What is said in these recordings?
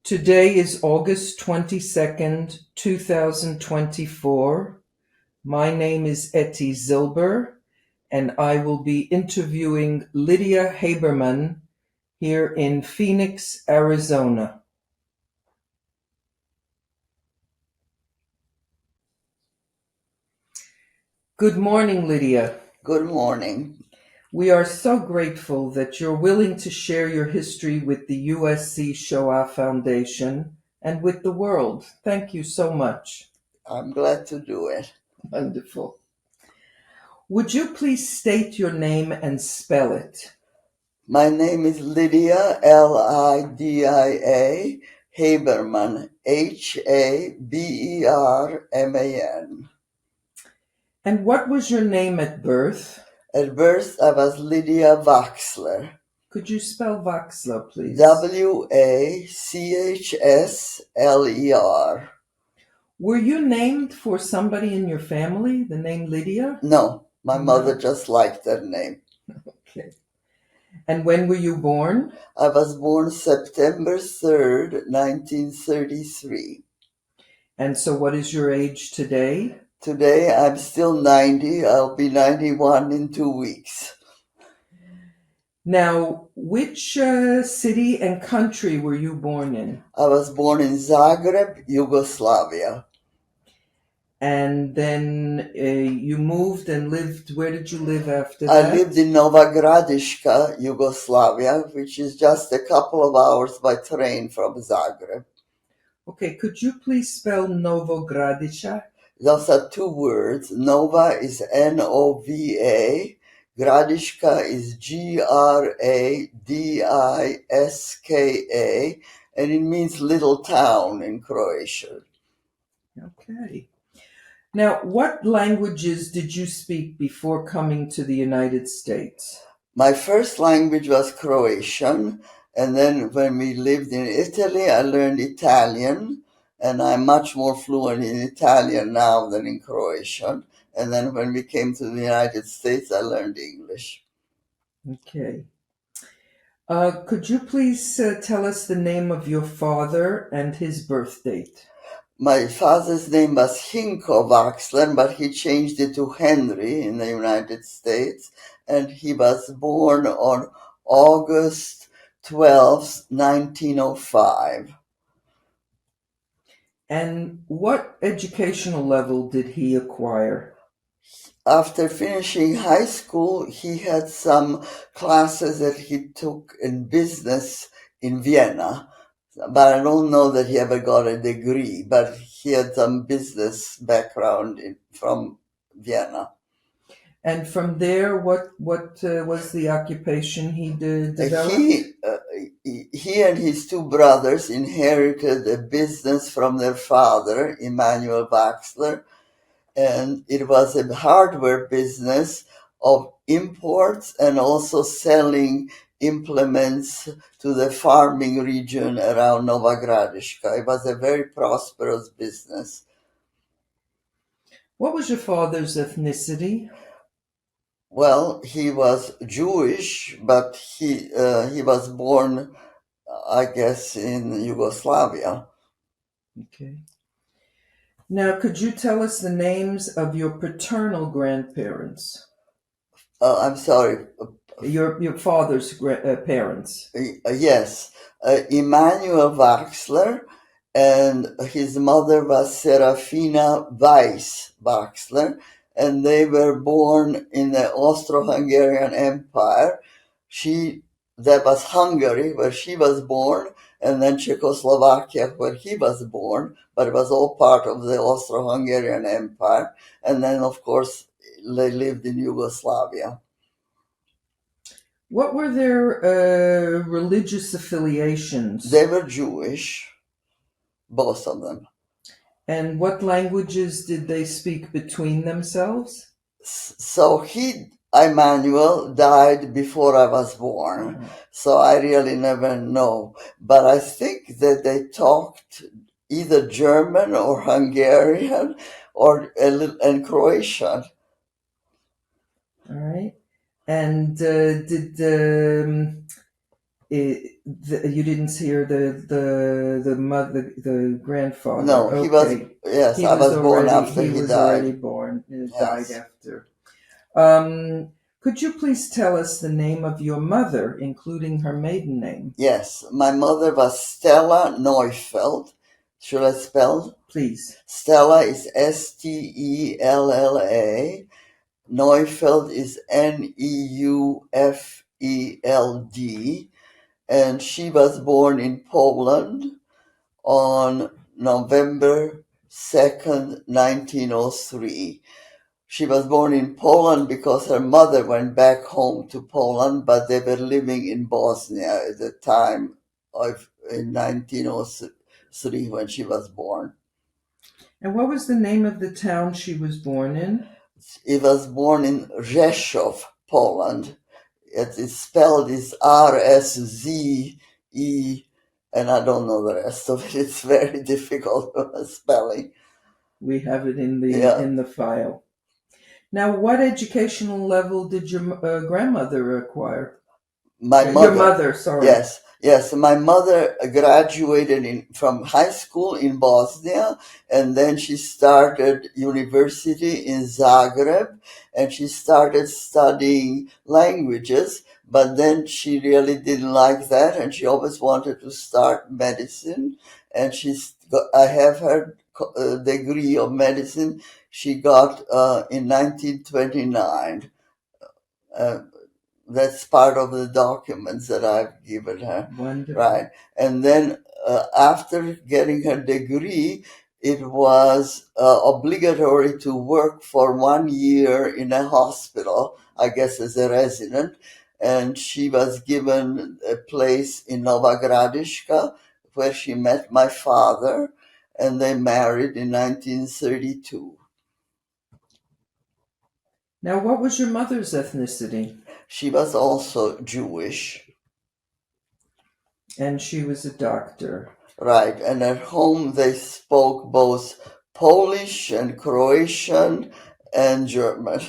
Today is August 22nd, 2024. My name is Etty Zilber, and I will be interviewing Lydia Haberman here in Phoenix, Arizona. Good morning, Lydia. Good morning. We are so grateful that you're willing to share your history with the USC Shoah Foundation and with the world. Thank you so much. I'm glad to do it. Wonderful. Would you please state your name and spell it? My name is Lydia, Lidia, Haberman, Haberman. And what was your name at birth? At birth, I was Lydia Waxler. Could you spell Waxler, please? Wachsler. Were you named for somebody in your family, the name Lydia? No, my No. mother just liked that name. Okay. And when were you born? I was born September 3rd, 1933. And so what is your age today? Today, I'm still 90. I'll be 91 in 2 weeks. Now, which city and country were you born in? I was born in Zagreb, Yugoslavia. And then you moved and lived, where did you live after I that? lived in Nova Gradiška, Yugoslavia, which is just a couple of hours by train from Zagreb. Okay, could you please spell Novogradica? Those are two words. Nova is Nova, Gradiška is Gradiska, and it means little town in Croatian. Okay. Now, what languages did you speak before coming to the United States? My first language was Croatian, and then when we lived in Italy, I learned Italian, and I'm much more fluent in Italian now than in Croatian. And then when we came to the United States, I learned English. Okay. Could you please tell us the name of your father and his birth date? My father's name was Hinko Waxler, but he changed it to Henry in the United States, and he was born on August 12th, 1905. And what educational level did he acquire? After finishing high school, he had some classes that he took in business in Vienna, but I don't know that he ever got a degree, but he had some business background from Vienna. And from there, what was the occupation he developed? He and his two brothers inherited a business from their father, Emanuel Waxler, and it was a hardware business of imports and also selling implements to the farming region around Nova Gradiška. It was a very prosperous business. What was your father's ethnicity? Well, he was Jewish, but he was born, I guess, in Yugoslavia. Okay. Now, could you tell us the names of your paternal grandparents? I'm sorry. Your father's parents. Yes, Emanuel Waxler, and his mother was Serafina Weiss Waxler, and they were born in the Austro-Hungarian Empire. That was Hungary, where she was born, and then Czechoslovakia, where he was born, but it was all part of the Austro-Hungarian Empire. And then, of course, they lived in Yugoslavia. What were their religious affiliations? They were Jewish, both of them. And what languages did they speak between themselves? So Emmanuel, died before I was born, so I really never know. But I think that they talked either German or Hungarian and Croatian. All right. And you didn't hear the mother, the grandfather. No, he was, Okay, yes, he I was was born already after he he was died. already born. Died Yes. after. Could you please tell us the name of your mother, including her maiden name? Yes, my mother was Stella Neufeld. Should I spell? Please. Stella is Stella. Neufeld is Neufeld. And she was born in Poland on November 2nd, 1903. She was born in Poland because her mother went back home to Poland, but they were living in Bosnia at the time of in 1903 when she was born. And what was the name of the town she was born in? She was born in Rzeszów, Poland. It is spelled as RSZE, and I don't know the rest of it. It's very difficult spelling. We have it in Yeah. the file. Now, what educational level did your grandmother acquire? My Your mother, mother, sorry. yes. My mother graduated from high school in Bosnia, and then she started university in Zagreb, and she started studying languages. But then she really didn't like that, and she always wanted to start medicine. And I have her degree of medicine. She got in 1929. Uh, that's part of the documents that I've given her. Wonderful. Right. And then after getting her degree, it was obligatory to work for 1 year in a hospital, I guess as a resident. And she was given a place in Nova Gradiška where she met my father, and they married in 1932. Now, what was your mother's ethnicity? She was also Jewish. And she was a doctor. Right, and at home they spoke both Polish and Croatian and German.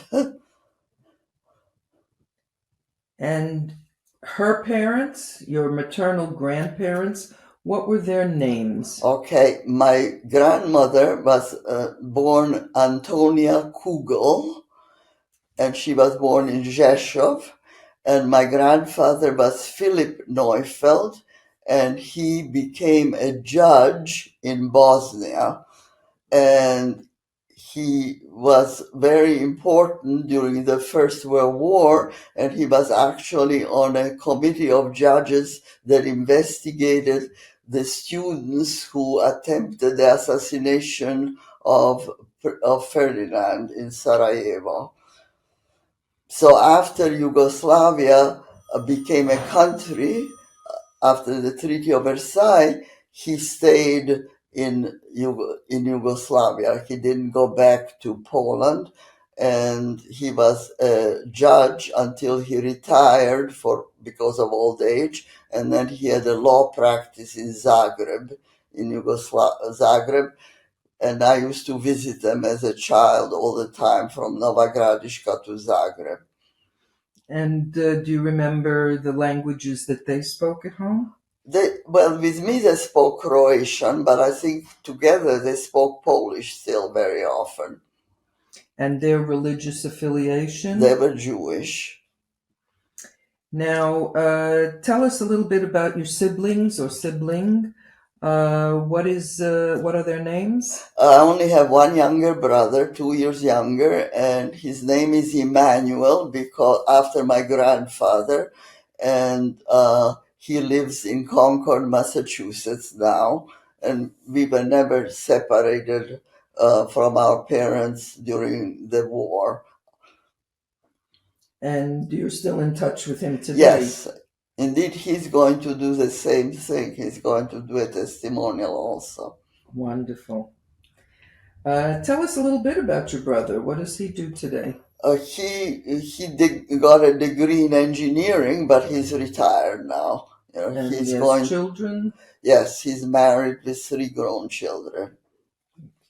And her parents, your maternal grandparents, what were their names? Okay, my grandmother was born Antonia Kugel, and she was born in Rzeszów. And my grandfather was Philip Neufeld, and he became a judge in Bosnia. And he was very important during the First World War, and he was actually on a committee of judges that investigated the students who attempted the assassination of Ferdinand in Sarajevo. So after Yugoslavia became a country, after the Treaty of Versailles, he stayed in Yugoslavia. He didn't go back to Poland, and he was a judge until he retired because of old age, and then he had a law practice in Zagreb, Zagreb, and I used to visit them as a child all the time from Nova Gradiška to Zagreb. And do you remember the languages that they spoke at home? With me they spoke Croatian, but I think together they spoke Polish still very often. And their religious affiliation? They were Jewish. Now, tell us a little bit about your siblings or sibling. What are their names? I only have one younger brother, 2 years younger, and his name is Emmanuel because after my grandfather, and he lives in Concord, Massachusetts now, and we were never separated from our parents during the war. And you're still in touch with him today? Yes, indeed, he's going to do the same thing. He's going to do a testimonial also. Wonderful. Tell us a little bit about your brother. What does he do today? He got a degree in engineering, but he's retired now. And he has children? Yes, he's married with 3 grown children.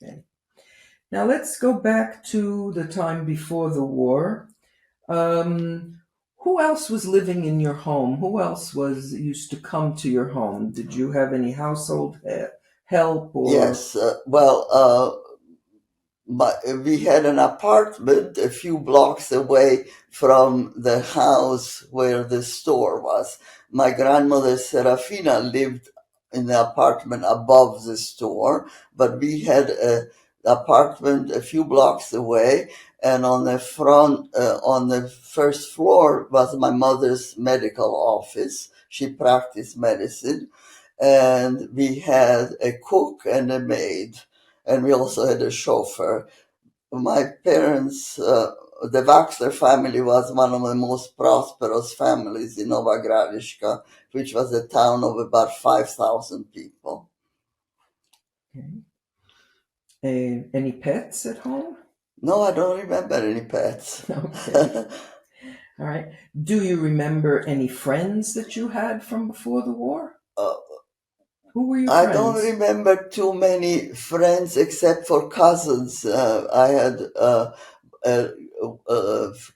Okay. Now let's go back to the time before the war. Who else was living in your home? Who else was used to come to your home? Did you have any household help or? Yes, but we had an apartment a few blocks away from the house where the store was. My grandmother Serafina lived in the apartment above the store, but we had an apartment a few blocks away, and on the front, on the first floor was my mother's medical office. She practiced medicine, and we had a cook and a maid, and we also had a chauffeur. My parents, the Waxler family was one of the most prosperous families in Nova Gradiška, which was a town of about 5,000 people. Okay. Any pets at home? No, I don't remember any pets. Okay. All right. Do you remember any friends that you had from before the war? Uh, Who were your I don't friends? remember too many friends except for cousins. I had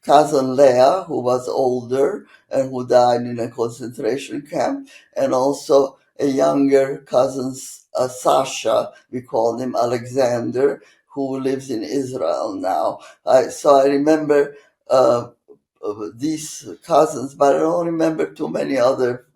cousin Leah, who was older and who died in a concentration camp, and also a younger cousin, Sasha, we called him Alexander, who lives in Israel now. So I remember these cousins, but I don't remember too many other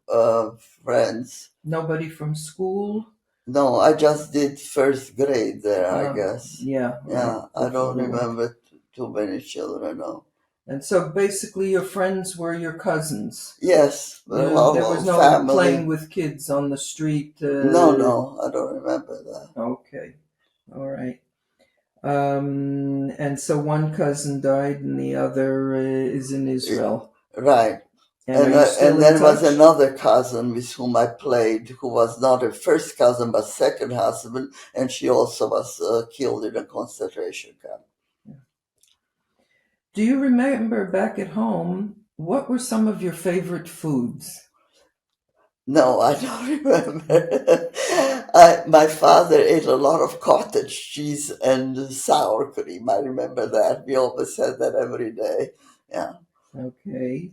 friends. Nobody from school? No, I just did first grade there, I Uh, guess. yeah, right. Yeah, I Before don't the war. remember too many children, no. And so basically your friends were your cousins. Yes, a lot There was of no playing family. with kids on the street. No, I don't remember that. Okay. All right. And so one cousin died and the other is in Israel. Right. And are you still And in there was touch? another cousin with whom I played, who was not a first cousin but second husband, and she also was killed in a concentration camp. Do you remember back at home, what were some of your favorite foods? No, I don't remember. My father ate a lot of cottage cheese and sour cream. I remember that. We always had that every day. Yeah. Okay.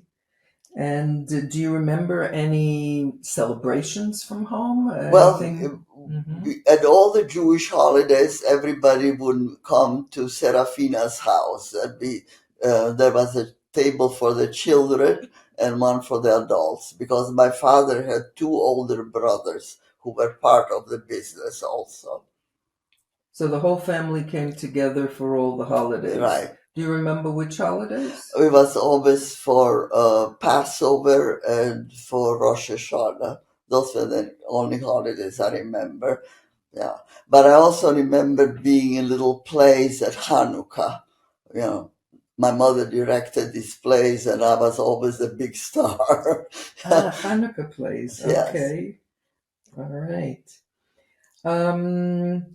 And do you remember any celebrations from home? Well, Anything? Hmm. at all the Jewish holidays, everybody would come to Serafina's house. There was a table for the children and one for the adults, because my father had two older brothers who were part of the business also. So the whole family came together for all the holidays. Right. Do you remember which holidays? It was always for Passover and for Rosh Hashanah. Those were the only holidays I remember. Yeah. But I also remember being in little plays at Hanukkah. You know, my mother directed these plays and I was always a big star. Hanukkah plays. Yes. Okay. All right. Um,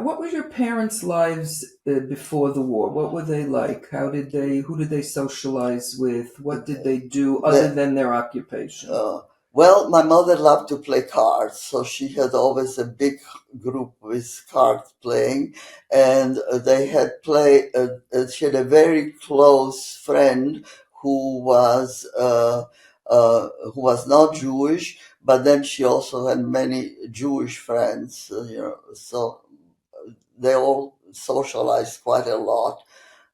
what were your parents' lives before the war? What were they like? Who did they socialize with? What did they do other The, than their occupation? well, my mother loved to play cards, so she had always a big group with cards playing, and they had play. She had a very close friend who was uh, who was not Jewish, but then she also had many Jewish friends. So they all socialized quite a lot,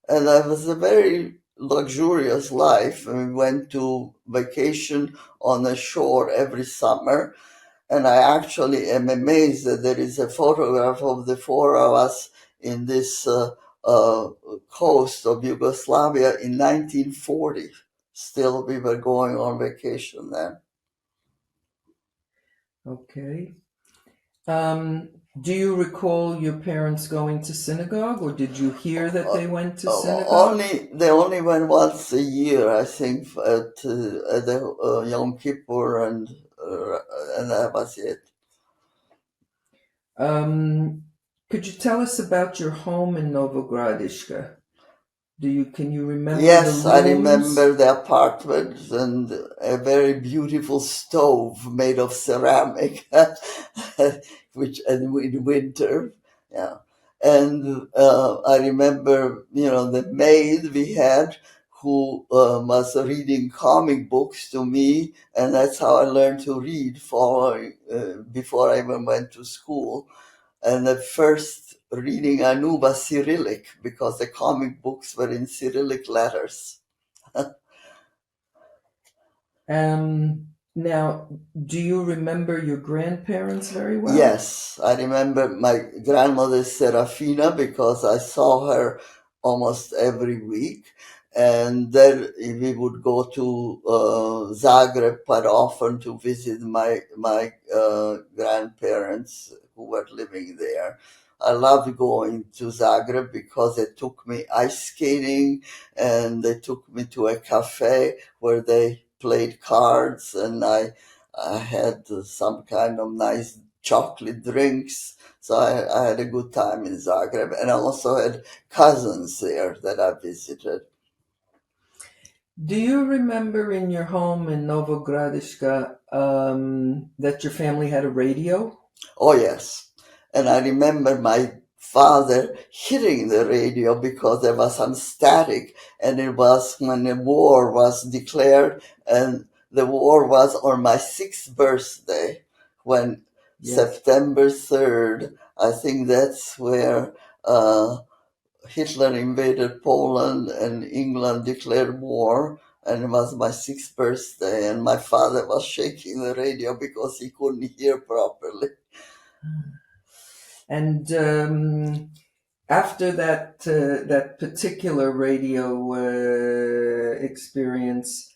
and it was a very luxurious life. And we went to vacation on the shore every summer, and I actually am amazed that there is a photograph of the four of us in this uh, coast of Yugoslavia in 1940. Still, we were going on vacation then. Okay. Um, do you recall your parents going to synagogue, or did you hear that they went to synagogue? They only went once a year, I think, at the Yom Kippur, and that was it. Um, could you tell us about your home in Novogradishka? Can you remember the Yes, I remember rooms? the apartment and a very beautiful stove made of ceramic, which and in winter, yeah. And I remember, the maid we had who was reading comic books to me, and that's how I learned to read before I even went to school. And the first reading I knew was Cyrillic because the comic books were in Cyrillic letters. Now, do you remember your grandparents very well? Yes, I remember my grandmother Serafina because I saw her almost every week. And then we would go to Zagreb quite often to visit my grandparents who were living there. I loved going to Zagreb because they took me ice skating and they took me to a cafe where they played cards, and I had some kind of nice chocolate drinks. So I had a good time in Zagreb, and I also had cousins there that I visited. Do you remember in your home in Novogradiška that your family had a radio? Oh, yes. And I remember my father hitting the radio because there was some static, and it was when the war was declared, and the war was on my sixth birthday, when Yes. September 3rd, I think that's where Hitler invaded Poland and England declared war. And it was my sixth birthday, and my father was shaking the radio because he couldn't hear properly. And after that particular radio experience,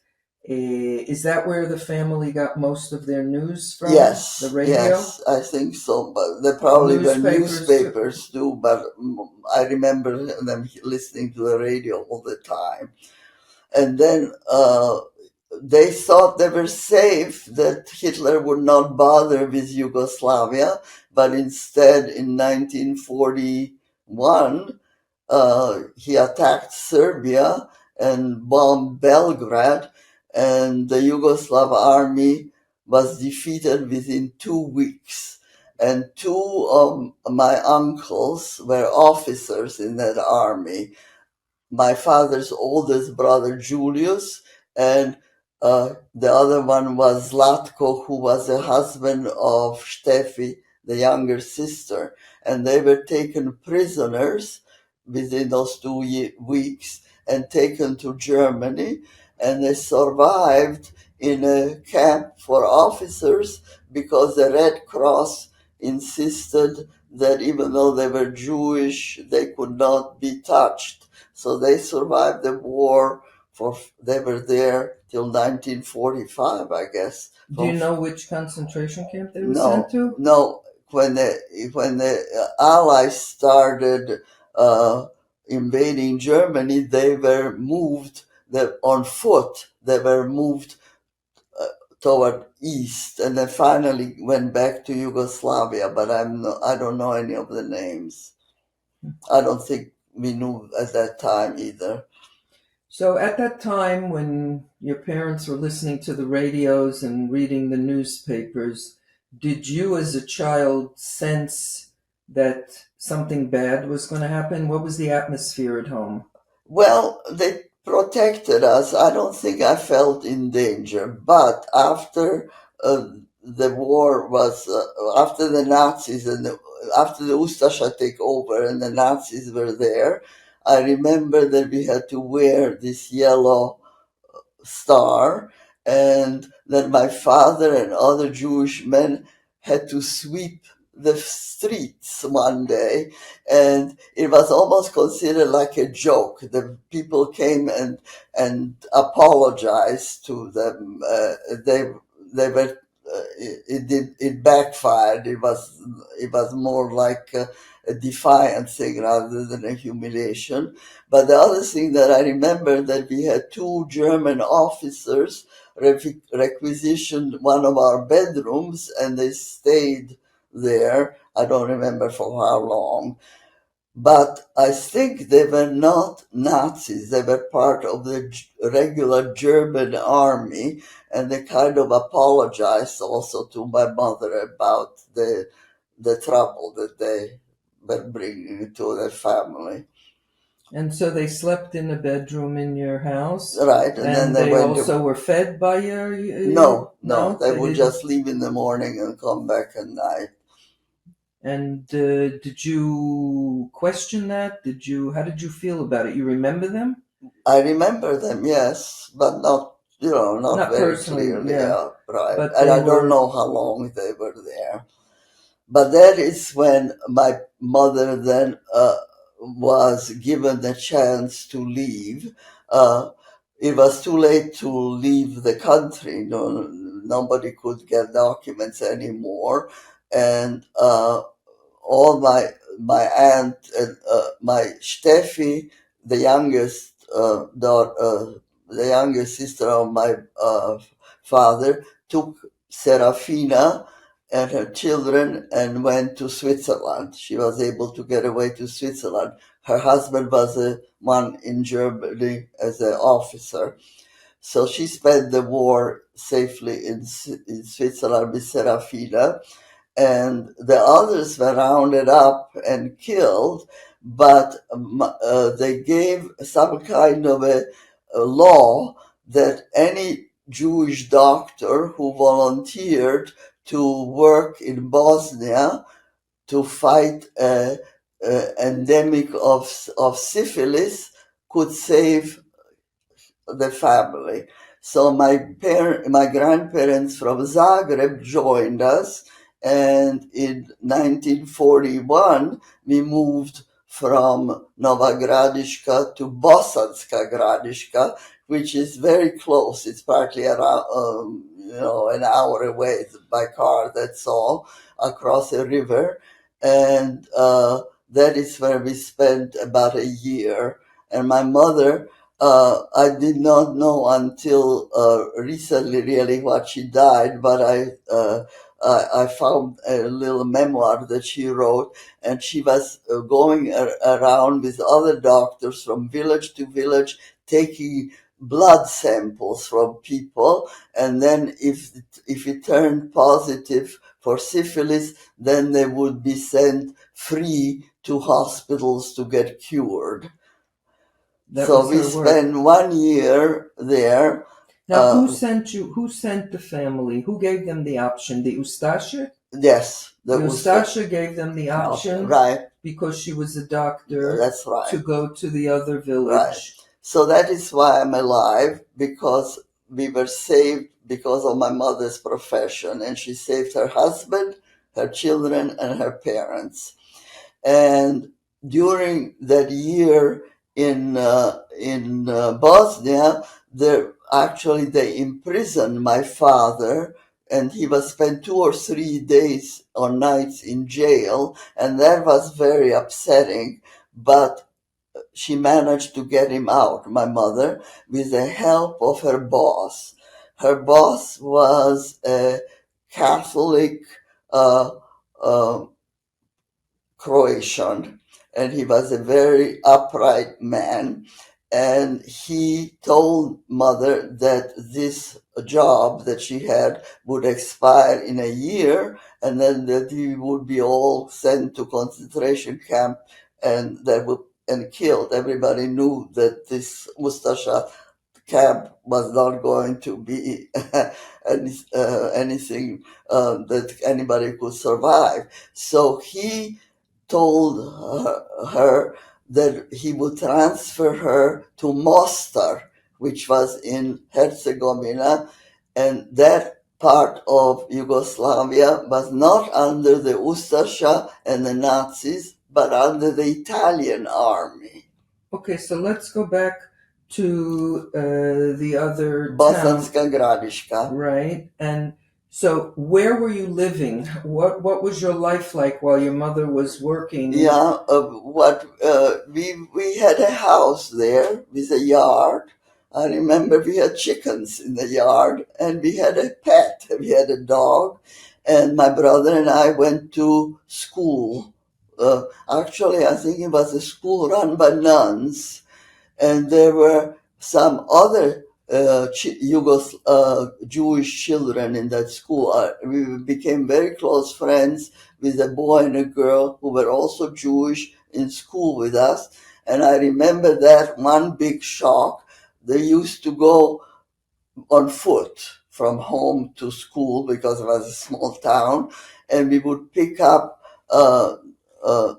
is that where the family got most of their news from? Yes, the radio. yes, I think so. But they probably were newspapers too. But I remember them listening to the radio all the time. And then they thought they were safe, that Hitler would not bother with Yugoslavia, but instead in 1941 he attacked Serbia and bombed Belgrade, and the Yugoslav army was defeated within 2 weeks. And two of my uncles were officers in that army. My father's oldest brother, Julius, and the other one was Zlatko, who was the husband of Steffi, the younger sister. And they were taken prisoners within those 2 weeks and taken to Germany. And they survived in a camp for officers because the Red Cross insisted that even though they were Jewish, they could not be touched. So they survived the war. They were there till 1945, I guess. Do you know which concentration camp they were No, sent to? no. When the Allies started invading Germany, they were moved on foot. They were moved toward east, and then finally went back to Yugoslavia. But I don't know any of the names. I don't think we knew at that time either. So at that time when your parents were listening to the radios and reading the newspapers, did you as a child sense that something bad was going to happen? What was the atmosphere at home? Well, they protected us. I don't think I felt in danger. But after the war was, after the Nazis and after the Ustasha take over and the Nazis were there, I remember that we had to wear this yellow star, and that my father and other Jewish men had to sweep the streets one day, and it was almost considered like a joke. The people came and apologized to them. They were it backfired. It was more like a defiant thing rather than a humiliation. But the other thing that I remember, that we had two German officers requisitioned one of our bedrooms, and they stayed there. I don't remember for how long. But I think they were not Nazis. They were part of the regular German army, and they kind of apologized also to my mother about the trouble that they were bringing to their family. And so they slept in a bedroom in your house, right? And then and they they went to also were fed by your no, no, they they would didn't. just leave in the morning and come back at night. And did you question that? How did you feel about it? You remember them? I remember them, yes, but not, not Not very personally, clearly. yeah, Yeah, right. but And they I don't were know how long they were there. But that is when my mother then was given the chance to leave. It was too late to leave the country. No, nobody could get documents anymore, and all my aunt and my Steffi, the youngest daughter, the youngest sister of my father, took Serafina and her children and went to Switzerland. She was able to get away to Switzerland. Her husband was one in Germany as an officer. So she spent the war safely in Switzerland with Serafina, and the others were rounded up and killed, but they gave some kind of a law that any Jewish doctor who volunteered to work in Bosnia to fight a endemic of syphilis could save the family. So my grandparents from Zagreb joined us, and in 1941 we moved from Nova Gradiška to Bosanska Gradiška, which is very close. It's partly around, an hour away by car. That's all, across a river, and that is where we spent about a year. And my mother, I did not know until recently, really, what she died, but I found a little memoir that she wrote, and she was going around with other doctors from village to village, taking blood samples from people, and then if it turned positive for syphilis, then they would be sent free to hospitals to get cured. that So was we her work. spent 1 year there. Now, who sent you? Who sent the family? Who gave them the option? The Ustasha? Yes, The that was Ustasha gave them the option right. because she was a doctor That's right. to go to the other Right. village. So that is why I'm alive, because we were saved because of my mother's profession, and she saved her husband, her children, and her parents. And during that year in Bosnia, they imprisoned my father, and he was spent 2 or 3 days or nights in jail, and that was very upsetting. But she managed to get him out, my mother, with the help of her boss. Her boss was a Catholic uh, uh, Croatian, and he was a very upright man. And he told mother that this job that she had would expire in a year, and then that we would be all sent to concentration camp, and killed. Everybody knew that this Ustasha camp was not going to be anything that anybody could survive. So he told her that he would transfer her to Mostar, which was in Herzegovina, and that part of Yugoslavia was not under the Ustasha and the Nazis, but under the Italian army. Okay, so let's go back to the other town, Bosanska Gradiška. right? And so, where were you living? What was your life like while your mother was working? Yeah, we had a house there with a yard. I remember we had chickens in the yard, and we had a pet. We had a dog, and my brother and I went to school. Actually, I think it was a school run by nuns, and there were some other Jewish children in that school. We became very close friends with a boy and a girl who were also Jewish in school with us. And I remember that one big shock. They used to go on foot from home to school because it was a small town, and we would pick up uh, uh,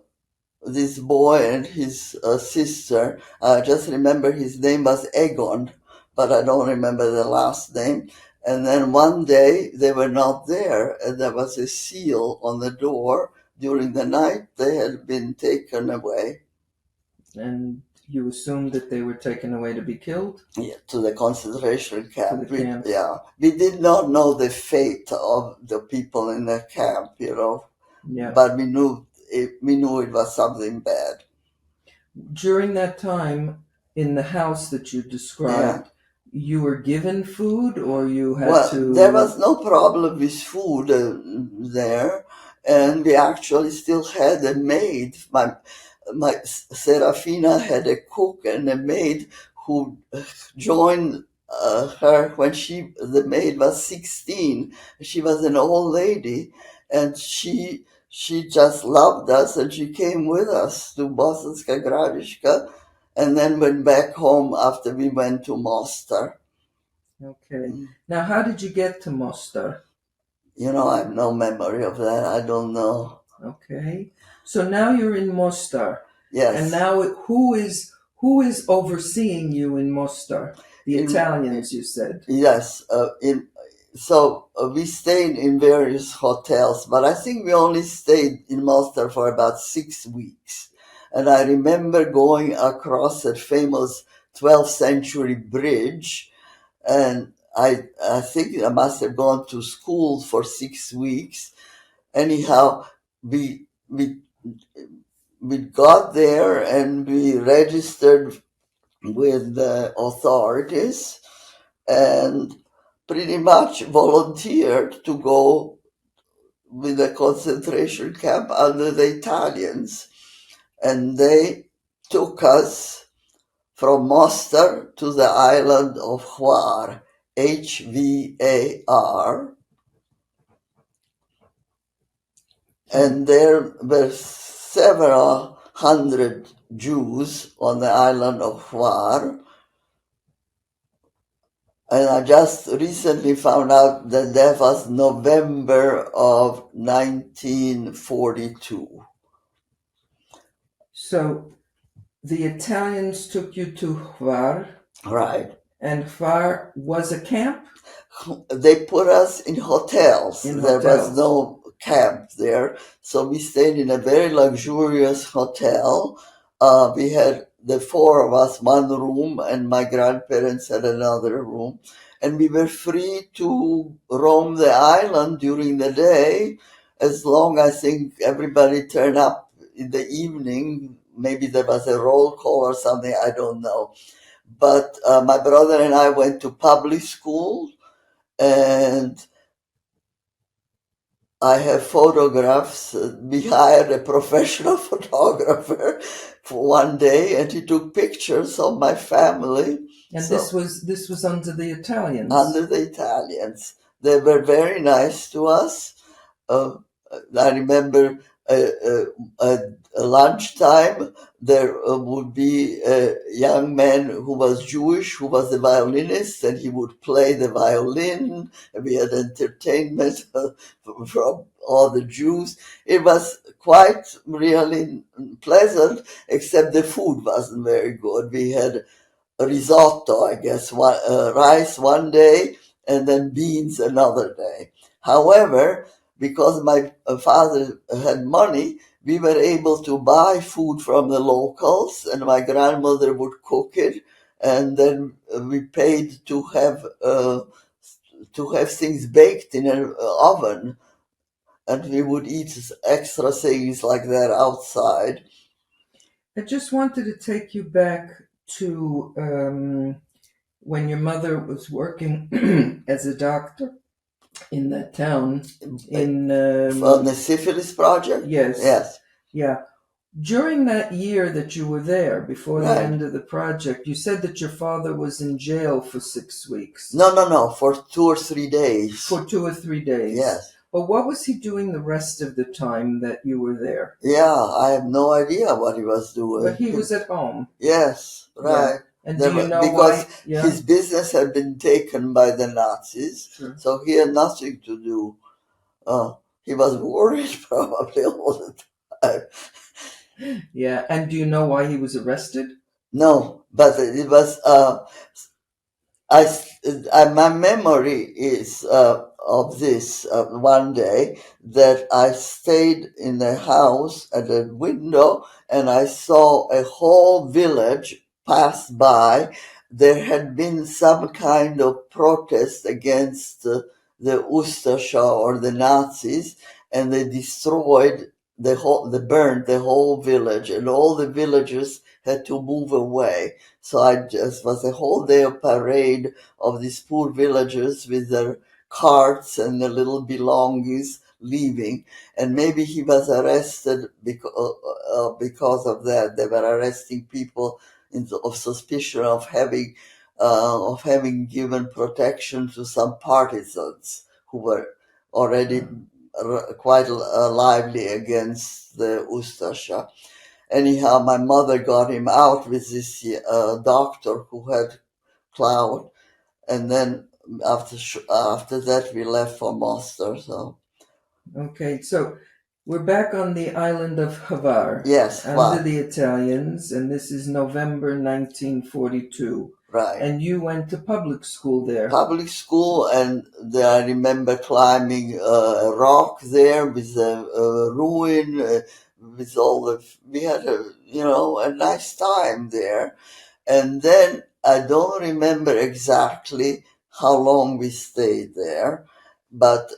this boy and his sister. I just remember his name was Egon, but I don't remember the last name. And then one day they were not there, and there was a seal on the door. During the night, they had been taken away. And you assumed that they were taken away to be killed? Yeah, to the concentration camp. To the camp. We did not know the fate of the people in the camp, Yeah. but we knew it was something bad. During that time in the house that you described, you were given food, or you had to? There was no problem with food there, and we actually still had a maid. My Serafina had a cook and a maid who joined her when the maid was 16. She was an old lady, and she just loved us, and she came with us to Bosanska Gradiška, and then went back home after we went to Mostar. Okay. Now, how did you get to Mostar? I have no memory of that. I don't know. Okay. So now you're in Mostar. Yes. And now who is overseeing you in Mostar? The Italians, you said. Yes. We stayed in various hotels, but I think we only stayed in Mostar for about 6 weeks. And I remember going across that famous 12th century bridge, and I think I must have gone to school for 6 weeks. Anyhow, we got there and we registered with the authorities and pretty much volunteered to go with the concentration camp under the Italians. And they took us from Mostar to the island of Hvar, Hvar. And there were several hundred Jews on the island of Hvar. And I just recently found out that was November of 1942. So the Italians took you to Hvar. Right. And Hvar was a camp? They put us in hotels. There was no camp there. So we stayed in a very luxurious hotel. We had the four of us, one room, and my grandparents had another room. And we were free to roam the island during the day, as long as I think everybody turned up in the evening. Maybe there was a roll call or something, I don't know. But my brother and I went to public school, and I have photographs. We hired a professional photographer for one day, and he took pictures of my family. And this was under the Italians? Under the Italians. They were very nice to us. I remember at lunchtime, there would be a young man who was Jewish, who was a violinist, and he would play the violin. And we had entertainment from all the Jews. It was quite really pleasant, except the food wasn't very good. We had risotto, I guess, rice one day, and then beans another day. However, because my father had money, we were able to buy food from the locals, and my grandmother would cook it, and then we paid to have things baked in an oven, and we would eat extra things like that outside. I just wanted to take you back to when your mother was working as a doctor in that town in on the syphilis project. Yes. Yeah. During that year that you were there, before the end of the project, you said that your father was in jail for 6 weeks. No, for 2 or 3 days. For 2 or 3 days. Yes. But what was he doing the rest of the time that you were there? Yeah, I have no idea what he was But doing. he was at home. Yes, Yeah. right. And do you know Because why? Yeah. his business had been taken by the Nazis, Sure. so he had nothing to do. He was worried probably all the time. Yeah. And do you know why he was arrested? No, but it was my memory is of this one day that I stayed in a house at a window and I saw a whole village pass by. There had been some kind of protest against the Ustascha or the Nazis, and they destroyed they burned the whole village, and all the villagers had to move away. So I just was a whole day of parade of these poor villagers with their carts and their little belongings leaving. And maybe he was arrested because of that. They were arresting people of suspicion of having given protection to some partisans who were already quite lively against the Ustascha. Anyhow, my mother got him out with this doctor who had clout, and then after that we left for Mostar. So Okay. So we're back on the island of Hvar. yes, under the Italians, and this is November 1942. right. And you went to public school there. Public school, and I remember climbing a rock there with a ruin. With all we had a nice time there. And then I don't remember exactly how long we stayed there, but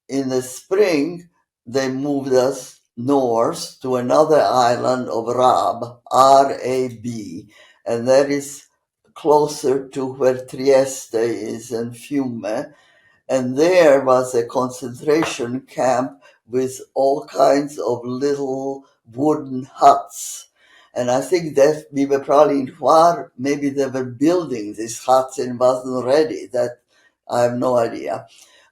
in the spring they moved us north to another island of Rab, R-A-B, and that is closer to where Trieste is and Fiume. And there was a concentration camp with all kinds of little wooden huts. And I think that we were probably in Hvar, maybe they were building these huts and wasn't ready. That I have no idea.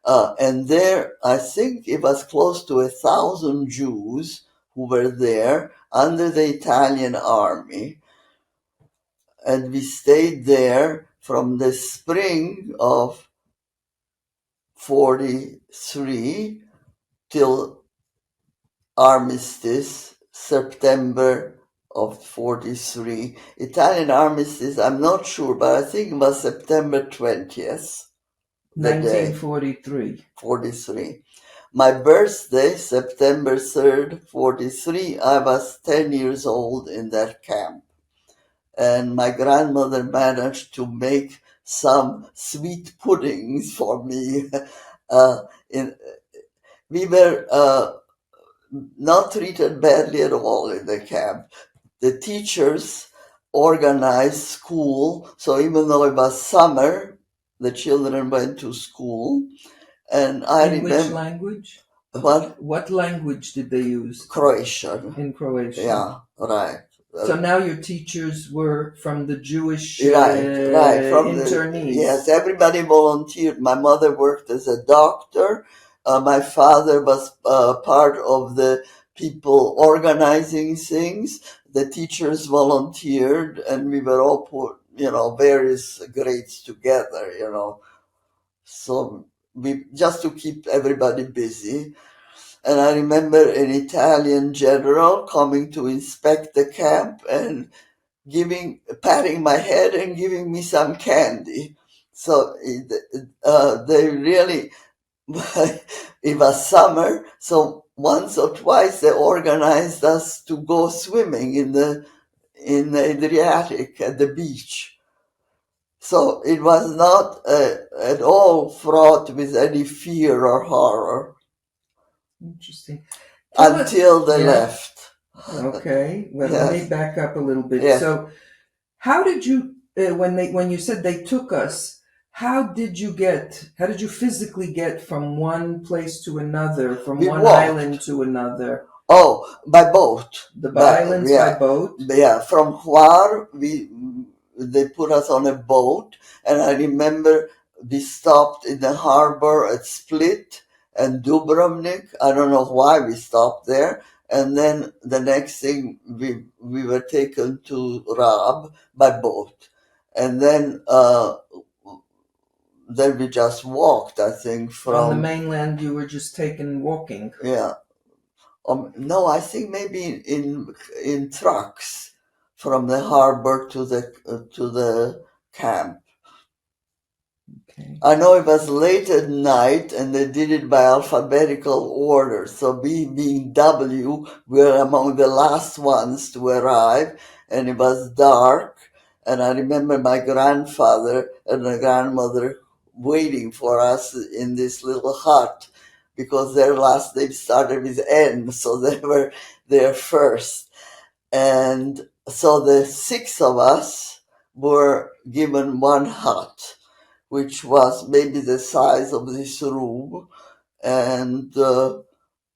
And there, I think it was close to 1,000 Jews who were there under the Italian army. And we stayed there from the spring of 43 till armistice, September of 43. Italian armistice, I'm not sure, but I think it was September 20th. 1943. 43. My birthday, September 3rd, 43, I was 10 years old in that camp. And my grandmother managed to make some sweet puddings for me. We were not treated badly at all in the camp. The teachers organized school, so even though it was summer, the children went to school. And I In remember. which language? What? What language did they use? Croatian. In Croatian. Yeah, right. So now your teachers were from the Jewish right. From internees. Yes, everybody volunteered. My mother worked as a doctor. My father was part of the people organizing things. The teachers volunteered, and we were all put, various grades together, So we just to keep everybody busy. And I remember an Italian general coming to inspect the camp and patting my head and giving me some candy. So they really, it was summer, so once or twice they organized us to go swimming in the Adriatic at the beach. So it was not at all fraught with any fear or horror. Interesting. Until they left. Okay. Well, Yes. let me back up a little bit. Yes. So, how did you when you said they took us? How did you physically get from one place to another, from We one walked. island to another? Oh, by boat. The islands by boat? Yeah, from Hvar, they put us on a boat, and I remember we stopped in the harbor at Split, and Dubrovnik. I don't know why we stopped there. And then the next thing, we were taken to Rab by boat. And then we just walked, I think, On the from, mainland, you were just taken walking. yeah. No, I think maybe in trucks from the harbor to the camp. Okay. I know it was late at night and they did it by alphabetical order. So we being W, were among the last ones to arrive, and it was dark. And I remember my grandfather and my grandmother waiting for us in this little hut because their last name started with N, so they were there first. And so the six of us were given one hut, which was maybe the size of this room. And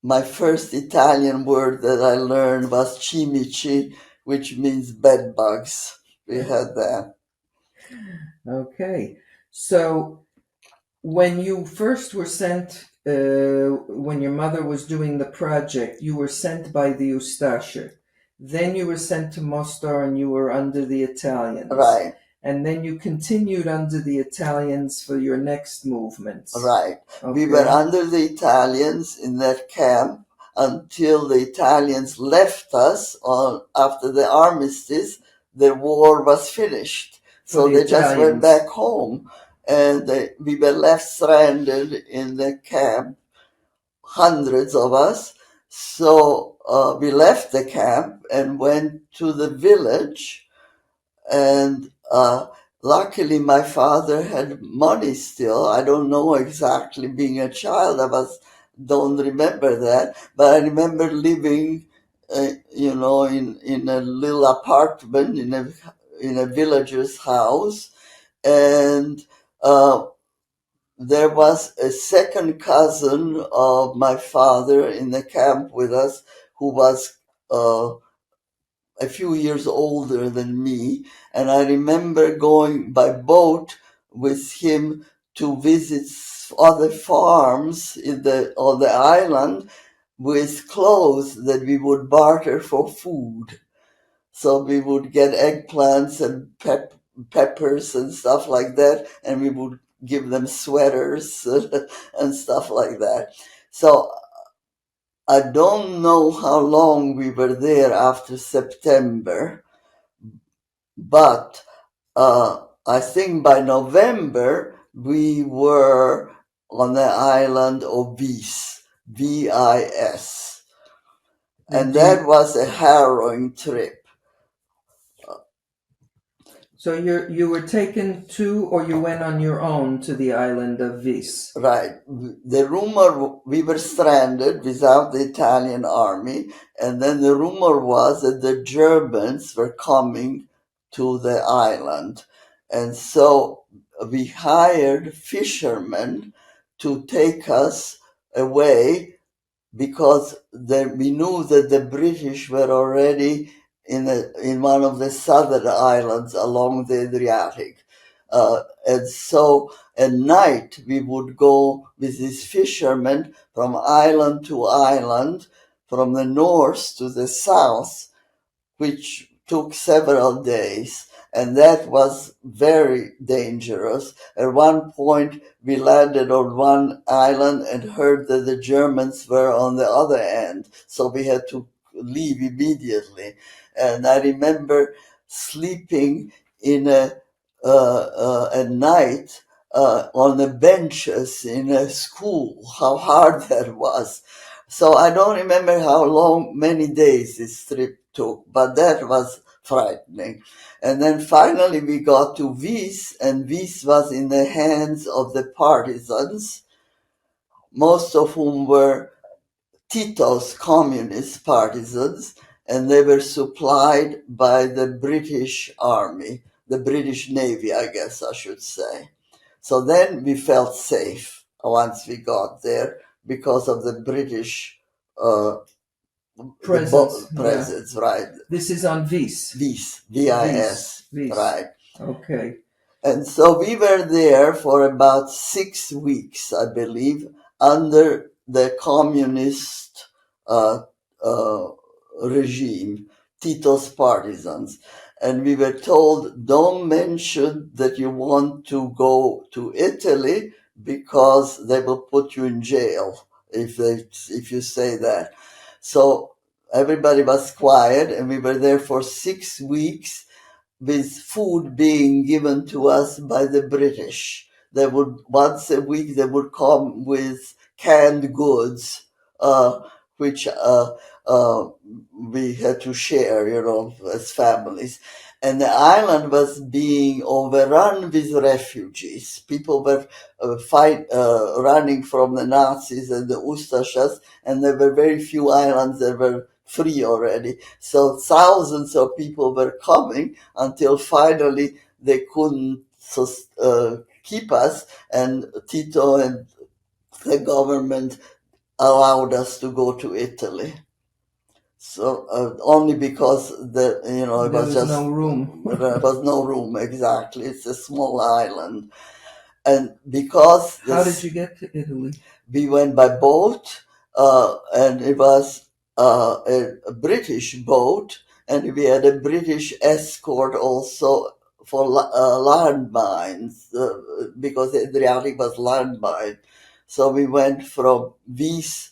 my first Italian word that I learned was cimici, which means bed bugs. We had that. Okay. So when you first were sent, when your mother was doing the project, you were sent by the Ustasher. Then you were sent to Mostar and you were under the Italians. Right, And then you continued under the Italians for your next movements. right. We Okay. were under the Italians in that camp until the Italians left us after the armistice. The war was finished. So the they just went Italians. back home, and we were left stranded in the camp, hundreds of us. So we left the camp and went to the village, and luckily my father had money still. I don't know exactly, being a child, don't remember that, but I remember living in a little apartment in a villager's house. And there was a second cousin of my father in the camp with us who was a few years older than me. And I remember going by boat with him to visit other farms on the island with clothes that we would barter for food. So we would get eggplants and peppers and stuff like that, and we would give them sweaters and stuff like that. So I don't know how long we were there after September, but I think by November we were on the island of Vis, V-I-S. And that was a harrowing trip. So you were taken to, or you went on your own to the island of Vis? Right. The rumor, we were stranded without the Italian army, and then the rumor was that the Germans were coming to the island. And so we hired fishermen to take us away, because we knew that the British were already in one of the southern islands along the Adriatic. And so at night we would go with these fishermen from island to island, from the north to the south, which took several days. And that was very dangerous. At one point, we landed on one island and heard that the Germans were on the other end. So we had to leave immediately. And I remember sleeping at night on the benches in a school, how hard that was. So I don't remember how many days this trip took, but that was frightening. And then finally we got to Vis, and Vis was in the hands of the partisans, most of whom were Tito's communist partisans, and they were supplied by the British Army, the British Navy, I guess I should say. So then we felt safe once we got there because of the British presence, Yeah. right? This is on Vis. Vis, V-I-S, right. Okay. And so we were there for about 6 weeks, I believe, under the communist uh, uh, regime, Tito's partisans. And we were told, don't mention that you want to go to Italy because they will put you in jail if you say that. So everybody was quiet, and we were there for 6 weeks with food being given to us by the British. They would once a week they would come with canned goods, which we had to share, as families. And the island was being overrun with refugees. People were running from the Nazis and the Ustashas, and there were very few islands that were free already. So thousands of people were coming until finally they couldn't keep us, and Tito and the government allowed us to go to Italy. So only because it There was was just no room. there was no room exactly. It's a small island, and because How did you get to Italy? we went by boat, and it was a British boat, and we had a British escort also for landmines, because the Adriatic was landmine. So we went from Vis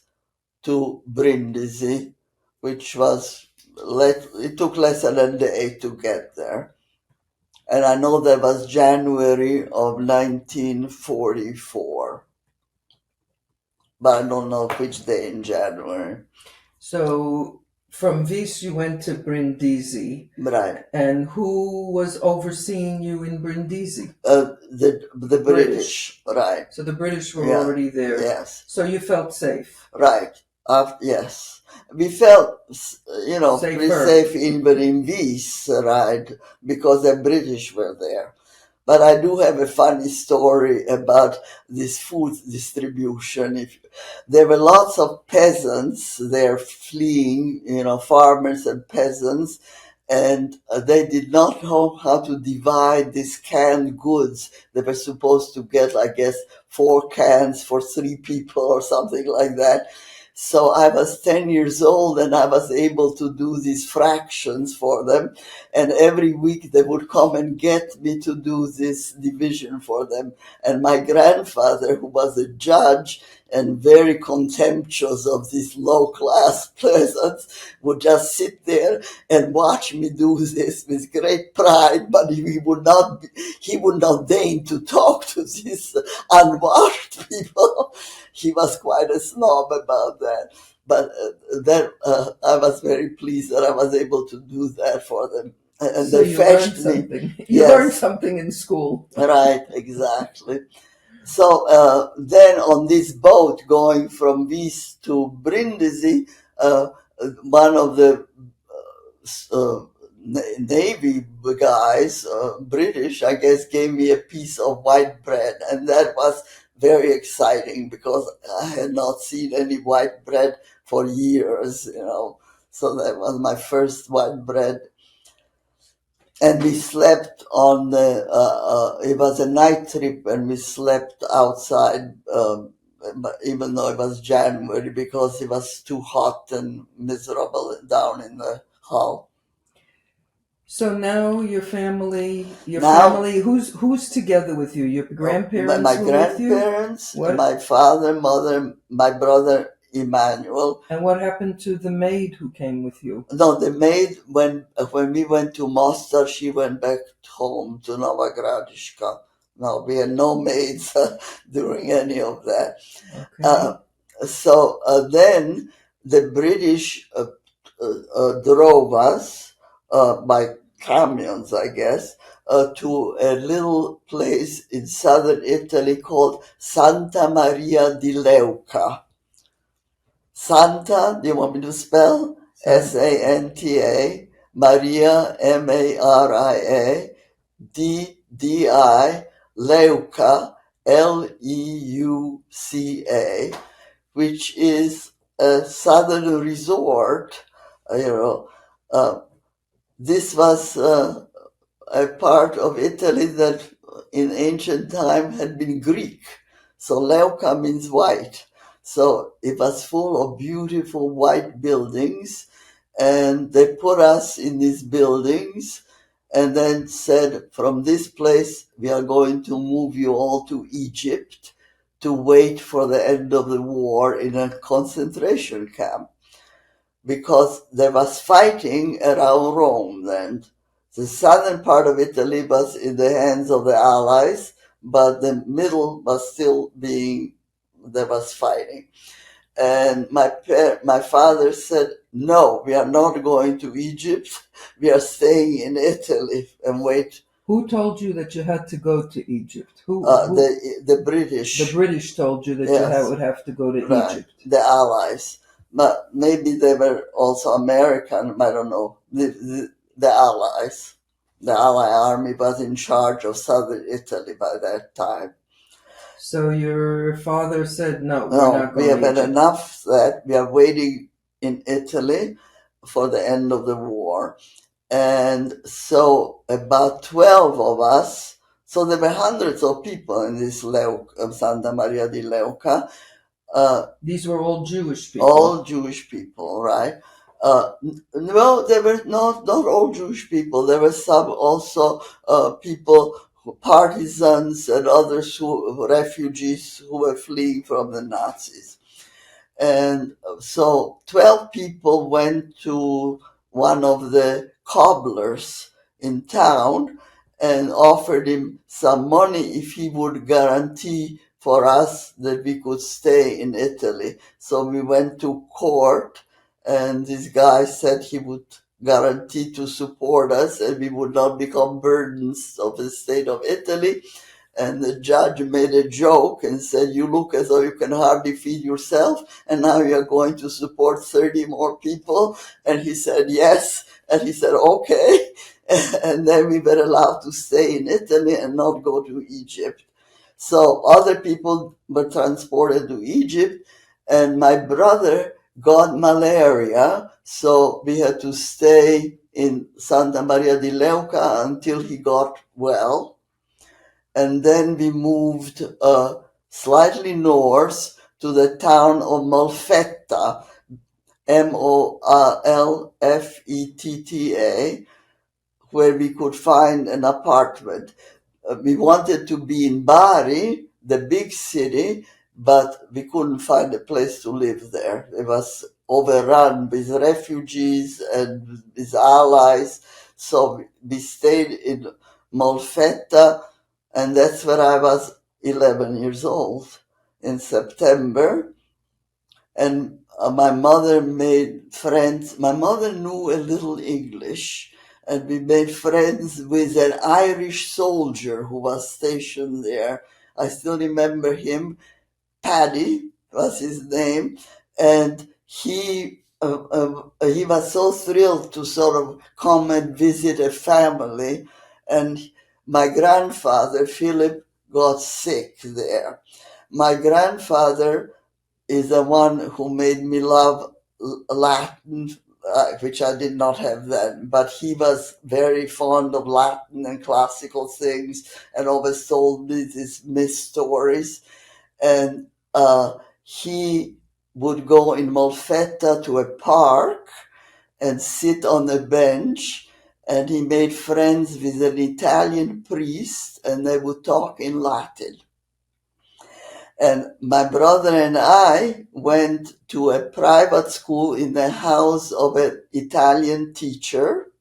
to Brindisi, which was it took less than a day to get there. And I know that was January of 1944, but I don't know which day in January. So from Vis you went to Brindisi, Right. and who was overseeing you in Brindisi? The British, right. So the British were Yeah. already there. Yes, So you felt safe. right. Yes. We felt, pretty Safer. safe even in Vis, right, because the British were there. But I do have a funny story about this food distribution. There were lots of peasants there fleeing, farmers and peasants, and they did not know how to divide these canned goods. They were supposed to get, I guess, 4 cans for 3 people or something like that. So I was 10 years old, and I was able to do these fractions for them. And every week they would come and get me to do this division for them. And my grandfather, who was a judge and very contemptuous of these low class peasants, would just sit there and watch me do this with great pride, but he would not deign to talk to these unwashed people. He was quite a snob about that. But I was very pleased that I was able to do that for them. And So they you learned fetched me. something. You Yes. learned something in school. Right, exactly. So then on this boat going from Vis to Brindisi, one of the Navy guys, British, I guess, gave me a piece of white bread. And that was very exciting because I had not seen any white bread for years, So that was my first white bread. And we slept on it was a night trip, and we slept outside, even though it was January, because it was too hot and miserable down in the hull. So now your family, Now- who's together with you? Your grandparents My were with you? grandparents, What? my father, mother, my brother Emmanuel. And what happened to the maid who came with you? No, the maid, when we went to Mostar, she went back home to Novograduška. No, we had no maids during any of that. Okay. So then the British drove us by camions, I guess, to a little place in southern Italy called Santa Maria di Leuca. Santa, do you want me to spell? Santa, Maria, Maria, Di, Leuca, Leuca, which is a southern resort. This was a part of Italy that in ancient time had been Greek. So Leuca means white. So it was full of beautiful white buildings, and they put us in these buildings and then said, from this place, we are going to move you all to Egypt to wait for the end of the war in a concentration camp, because there was fighting around Rome then. The southern part of Italy was in the hands of the Allies, but the middle was still there was fighting. And my father said, no, we are not going to Egypt. We are staying in Italy and wait. Who told you that you had to go to Egypt? The British. The British told you that you would have to go to Egypt. The Allies. But maybe they were also American, I don't know. The Allies. The Ally army was in charge of southern Italy by that time. So your father said, no, we're not going to Egypt. We have had enough that we are waiting in Italy for the end of the war. And so about 12 of us, so there were hundreds of people in this Santa Maria di Leuca. These were all Jewish people. All Jewish people, right? No, they were not all Jewish people. There were some also people, partisans and others, refugees who were fleeing from the Nazis. And so 12 people went to one of the cobblers in town and offered him some money if he would guarantee for us that we could stay in Italy. So we went to court, and this guy said he would guarantee to support us and we would not become burdens of the state of Italy. And the judge made a joke and said, you look as though you can hardly feed yourself, and now you're going to support 30 more people. And he said, yes. And he said, okay. And then we were allowed to stay in Italy and not go to Egypt. So other people were transported to Egypt, and my brother got malaria, so we had to stay in Santa Maria di Leuca until he got well. And then we moved slightly north to the town of Molfetta, Molfetta, where we could find an apartment. We wanted to be in Bari, the big city, but we couldn't find a place to live there. It was overrun with refugees and with allies. So we stayed in Molfetta, and that's where I was 11 years old in September. And my mother made friends. My mother knew a little English, and we made friends with an Irish soldier who was stationed there. I still remember him. Paddy was his name, and he was so thrilled to sort of come and visit a family. And my grandfather, Philip, got sick there. My grandfather is the one who made me love Latin, which I did not have then, but he was very fond of Latin and classical things and always told me these myth stories. And he would go in Molfetta to a park and sit on a bench, and he made friends with an Italian priest, and they would talk in Latin. And my brother and I went to a private school in the house of an Italian teacher.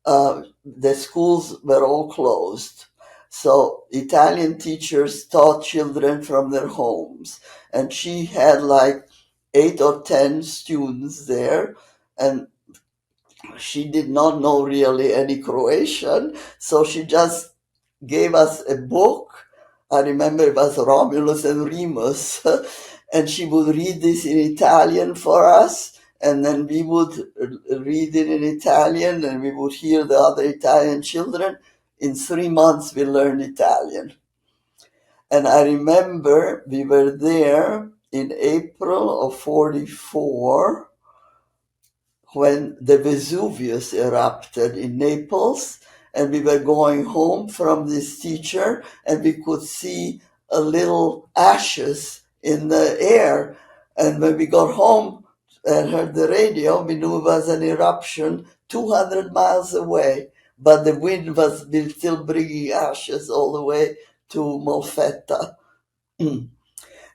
The schools were all closed. So Italian teachers taught children from their homes. And she had like 8 or 10 students there. And she did not know really any Croatian. So she just gave us a book. I remember it was Romulus and Remus, and she would read this in Italian for us, and then we would read it in Italian, and we would hear the other Italian children. In 3 months, we learned Italian. And I remember we were there in April of 44 when the Vesuvius erupted in Naples. And we were going home from this teacher, and we could see a little ashes in the air. And when we got home and heard the radio, we knew it was an eruption 200 miles away. But the wind was still bringing ashes all the way to Molfetta.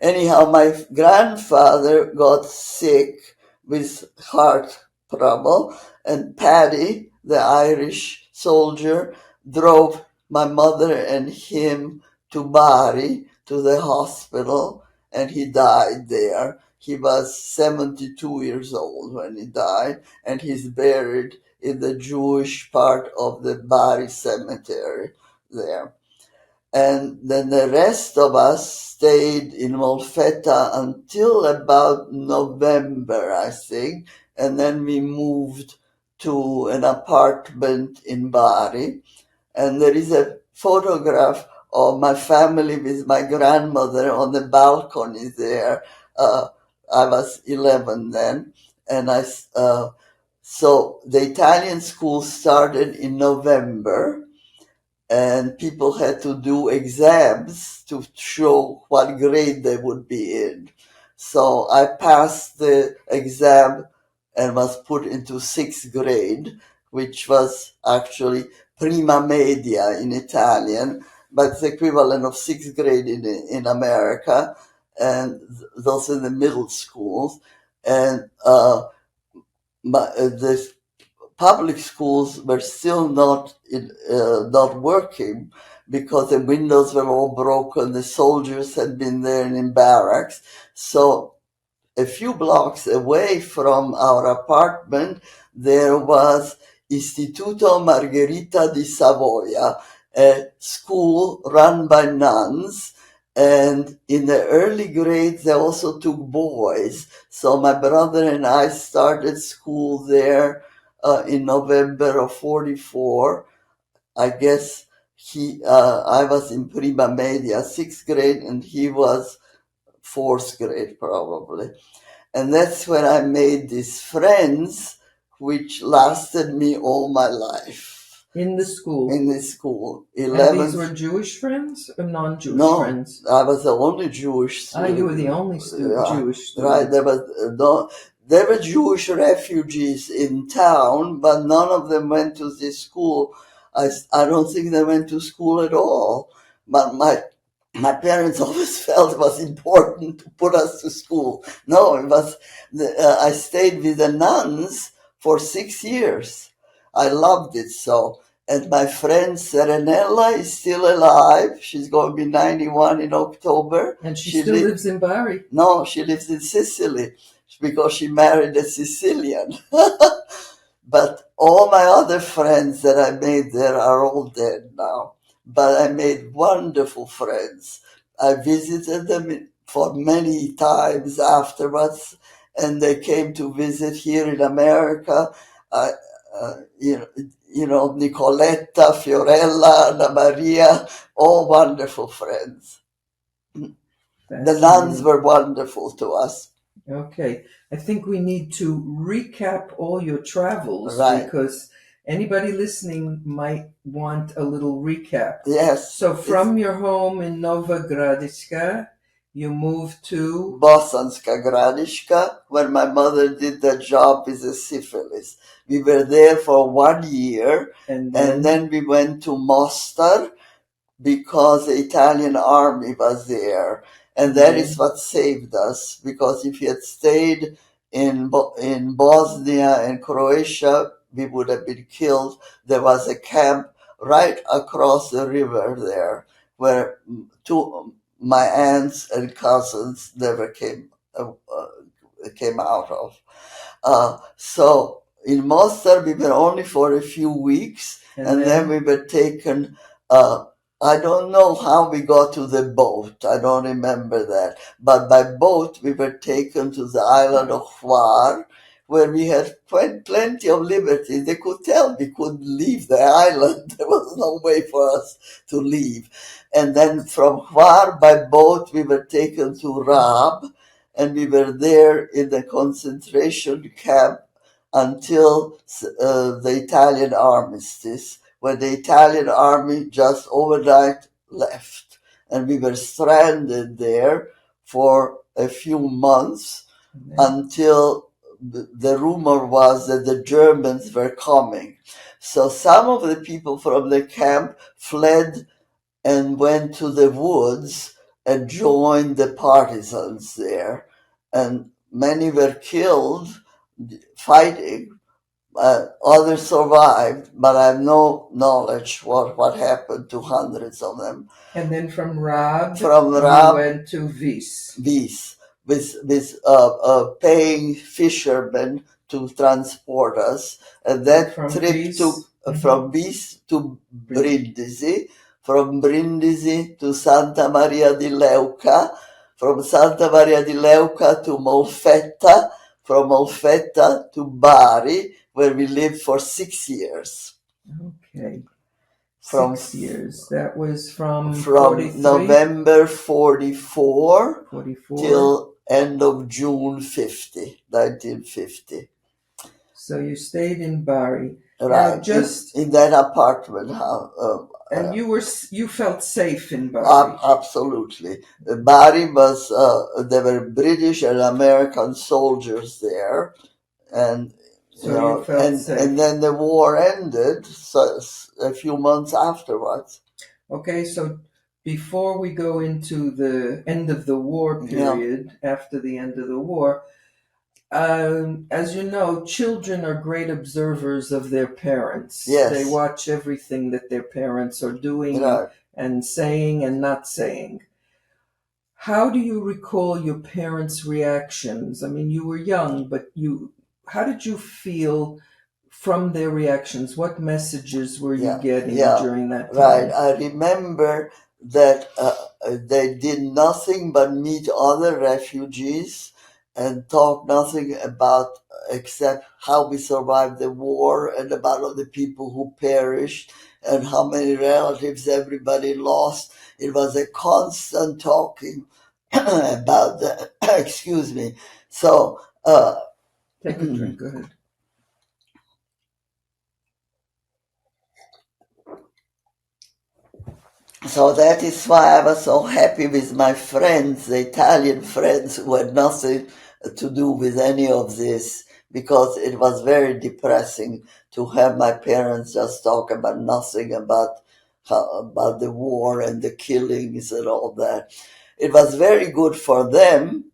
Anyhow, my grandfather got sick with heart trouble, and Paddy, the Irish soldier, drove my mother and him to Bari, to the hospital, and he died there. He was 72 years old when he died, and he's buried in the Jewish part of the Bari cemetery there. And then the rest of us stayed in Molfetta until about November, I think. And then we moved to an apartment in Bari. And there is a photograph of my family with my grandmother on the balcony there. I was 11 then. And so the Italian school started in November, and people had to do exams to show what grade they would be in. So I passed the exam and was put into sixth grade, which was actually prima media in Italian, but it's the equivalent of sixth grade in America, and those in the middle schools. And the public schools were still not working because the windows were all broken. The soldiers had been there in barracks. So a few blocks away from our apartment, there was Istituto Margherita di Savoia, a school run by nuns. And in the early grades, they also took boys. So my brother and I started school there in November of 44. I guess I was in prima media, sixth grade, and he was fourth grade probably. And that's when I made these friends, which lasted me all my life. In the school? In the school. And these were Jewish friends or non-Jewish friends? No, I was the only Jewish student. You were the only Jewish student. Right, there were Jewish refugees in town, but none of them went to this school. I don't think they went to school at all. But my parents always felt it was important to put us to school. No, it was. I stayed with the nuns for 6 years. I loved it so. And my friend Serenella is still alive. She's going to be 91 in October. And she still lives in Bari? No, she lives in Sicily because she married a Sicilian. But all my other friends that I made there are all dead now. But I made wonderful friends. I visited them for many times afterwards, and they came to visit here in America. Nicoletta, Fiorella, Anna Maria, all wonderful friends. The nuns were wonderful to us. Okay. I think we need to recap all your travels, right, because anybody listening might want a little recap. Yes. So from your home in Nova Gradiška, you moved to Bosanska Gradiška, where my mother did the job with the syphilis. We were there for 1 year, and then we went to Mostar because the Italian army was there. And that is what saved us, because if we had stayed in Bosnia and Croatia, we would have been killed. There was a camp right across the river there where my aunts and cousins never came out of. So in Mostar, we were only for a few weeks, and then we were taken. I don't know how we got to the boat. I don't remember that. But by boat, we were taken to the island of Hvar, where we had plenty of liberty. They could tell we couldn't leave the island. There was no way for us to leave. And then from Hvar, by boat, we were taken to Rab, and we were there in the concentration camp until the Italian armistice, when the Italian army just overnight left. And we were stranded there for a few months And then- until the rumor was that the Germans were coming. So some of the people from the camp fled and went to the woods and joined the partisans there. And many were killed fighting. Others survived, but I have no knowledge what happened to hundreds of them. And then from Rab, From you Rab, went to Vis. Vis, with paying fishermen to transport us. And that From trip Vis, took from Vis to Brindisi, from Brindisi to Santa Maria di Leuca, from Santa Maria di Leuca to Molfetta, from Molfetta to Bari, where we lived for 6 years. Okay. From 6 years. That was from from 43, November 44 44. till end of June 1950. So you stayed in Bari. Right. Now just in that apartment. and you felt safe in Bari. Absolutely. Bari was, there were British and American soldiers there. And So you felt safe. And then the war ended a few months afterwards. Okay, so before we go into the end of the war period, after the end of the war, as you know, children are great observers of their parents. Yes. They watch everything that their parents are doing Right. and saying and not saying. How do you recall your parents' reactions? I mean, you were young, but how did you feel from their reactions? What messages were you getting during that time? Right. I remember that they did nothing but meet other refugees and talk nothing about except how we survived the war and about all the people who perished and how many relatives everybody lost. It was a constant talking about that. Excuse me. So, take a drink. Go ahead. So that is why I was so happy with my friends, the Italian friends who had nothing to do with any of this, because it was very depressing to have my parents just talk about nothing about the war and the killings and all that. It was very good for them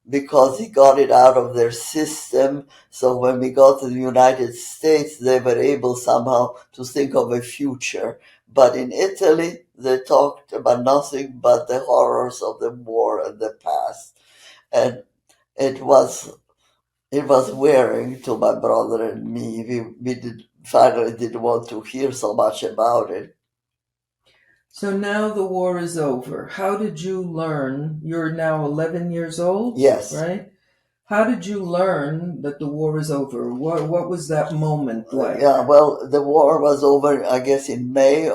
because he got it out of their system. So when we got to the United States, they were able somehow to think of a future. But in Italy, they talked about nothing but the horrors of the war and the past. And it was wearing to my brother and me. We finally didn't want to hear so much about it. So now the war is over. How did you learn? You're now 11 years old? Yes. Right? How did you learn that the war is over? What was that moment like? Yeah, well, the war was over, I guess, in May.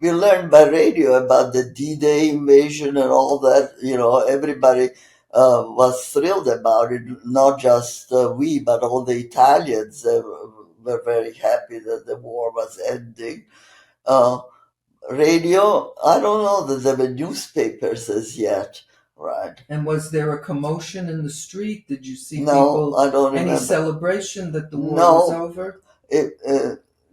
We learned by radio about the D-Day invasion and all that. Everybody was thrilled about it. Not just we, but all the Italians were very happy that the war was ending. Radio, I don't know that there were newspapers as yet. Right. And was there a commotion in the street? Did you see No, I don't any remember. celebration that the war was over?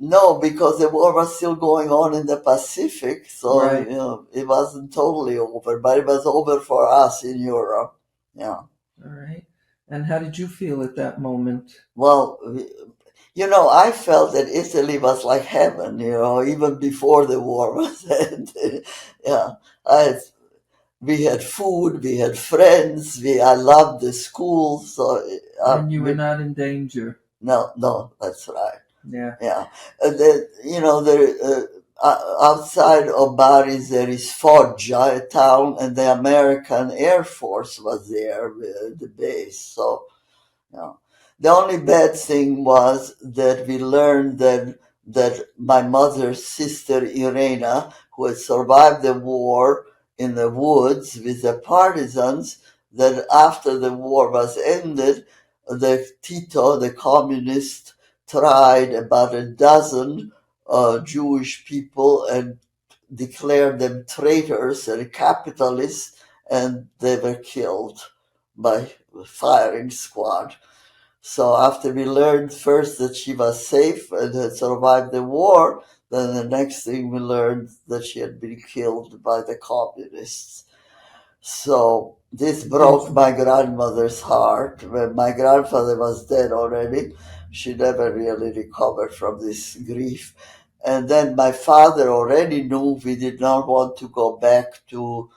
No, because the war was still going on in the Pacific, so Right. It wasn't totally over, but it was over for us in Europe. Yeah. All right. And how did you feel at that moment? Well, I felt that Italy was like heaven, even before the war was ended. Yeah. We had food, we had friends, I loved the school. So, and you were not in danger. No, that's right. Yeah. Yeah. Outside of Bari, there is Foggia, a town, and the American Air Force was there, the base. So, the only bad thing was that we learned that my mother's sister, Irena, who had survived the war in the woods with the partisans, that after the war was ended, the Tito, the communist, tried about a dozen Jewish people and declared them traitors and capitalists and they were killed by firing squad. So after we learned first that she was safe and had survived the war, then the next thing we learned that she had been killed by the communists. So this broke my grandmother's heart. When my grandfather was dead already, she never really recovered from this grief. And then my father already knew we did not want to go back to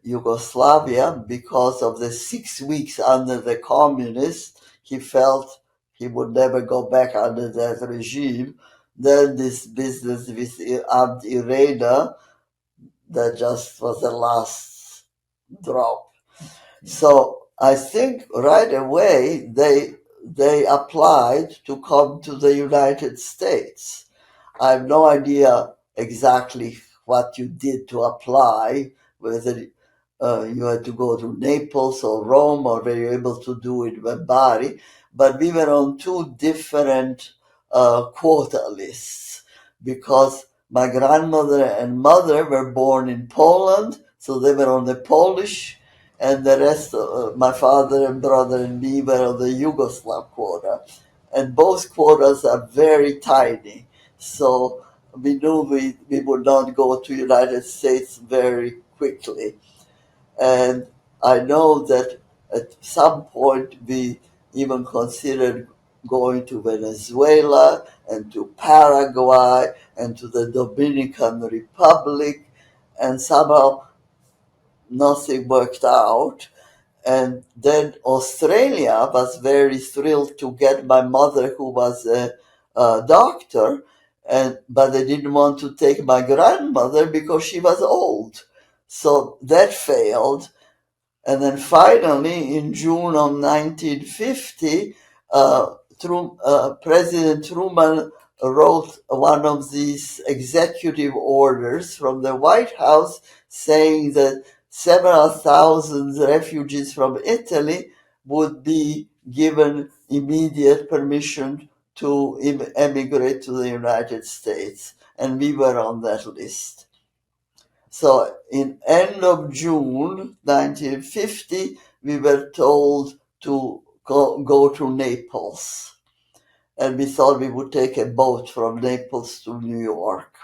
Yugoslavia because of the 6 weeks under the communists. He felt he would never go back under that regime. Then this business with Aunt Irena, that just was the last drop. So I think right away they applied to come to the United States. I have no idea exactly what you did to apply, whether you had to go to Naples or Rome, or were you able to do it with Bari. But we were on two different quota lists because my grandmother and mother were born in Poland, so they were on the Polish, and the rest, my father and brother and me, were on the Yugoslav quota. And both quotas are very tiny. So we knew we would not go to United States very quickly. And I know that at some point we even considered going to Venezuela and to Paraguay and to the Dominican Republic, and somehow nothing worked out. And then Australia was very thrilled to get my mother, who was a doctor, but they didn't want to take my grandmother because she was old. So that failed. And then finally, in June of 1950, President Truman wrote one of these executive orders from the White House saying that several thousand refugees from Italy would be given immediate permission to emigrate to the United States. And we were on that list. So in end of June 1950, we were told to go to Naples. And we thought we would take a boat from Naples to New York.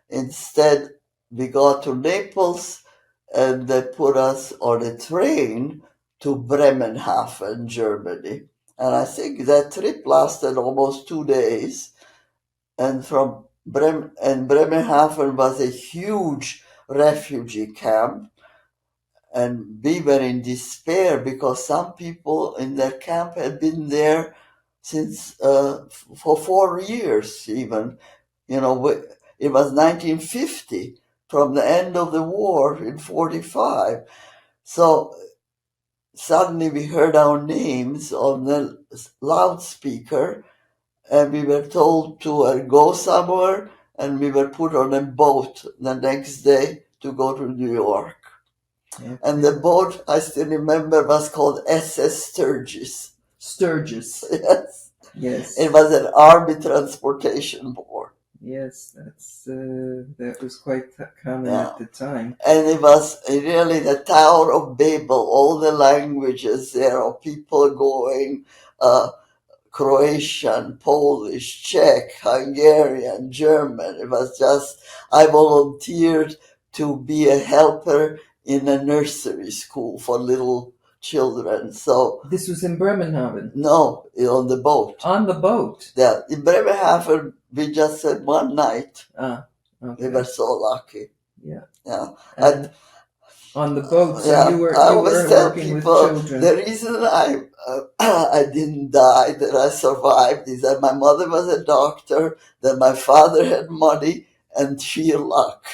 Instead, we got to Naples and they put us on a train to Bremerhaven, Germany. And I think that trip lasted almost 2 days. And from Bremerhaven was a huge refugee camp. And we were in despair because some people in their camp had been there since for 4 years even. You know, it was 1950 from the end of the war in 45. So suddenly we heard our names on the loudspeaker and we were told to go somewhere, and we were put on a boat the next day to go to New York. Okay. And the boat, I still remember, was called SS Sturgis. Sturgis. Yes. Yes. It was an army transportation board. Yes, that was quite common at the time. And it was really the Tower of Babel, all the languages there of people going, Croatian, Polish, Czech, Hungarian, German. It was just, I volunteered to be a helper in a nursery school for little children. So this was in Bremerhaven? No, on the boat. On the boat? Yeah, in Bremerhaven, we just had one night. Okay. We were so lucky. Yeah. Yeah. And on the boat, so yeah, you were working with children. The reason I didn't die, that I survived, is that my mother was a doctor, that my father had money, and sheer luck.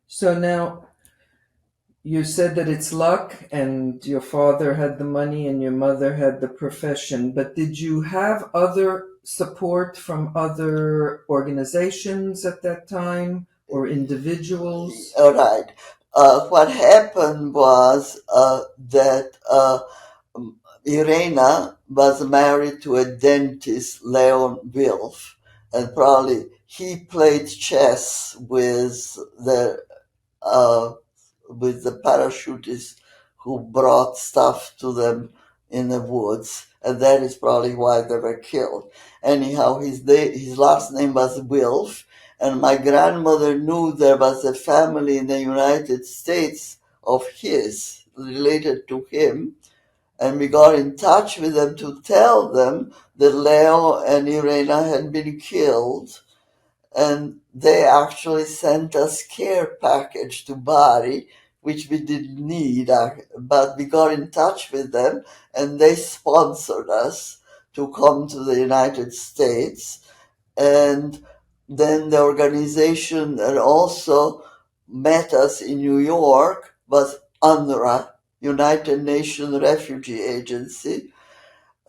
So now, you said that it's luck, and your father had the money and your mother had the profession, but did you have other support from other organizations at that time? Or individuals? All right. What happened was that Irena was married to a dentist, Leon Wilf, and probably he played chess with the with the parachutists who brought stuff to them in the woods, and that is probably why they were killed. Anyhow, his last name was Wilf, and my grandmother knew there was a family in the United States of his, related to him, and we got in touch with them to tell them that Leo and Irena had been killed, and they actually sent us care package to Bari, which we didn't need, but we got in touch with them, and they sponsored us to come to the United States. And then the organization that also met us in New York was UNRWA, United Nations Refugee Agency.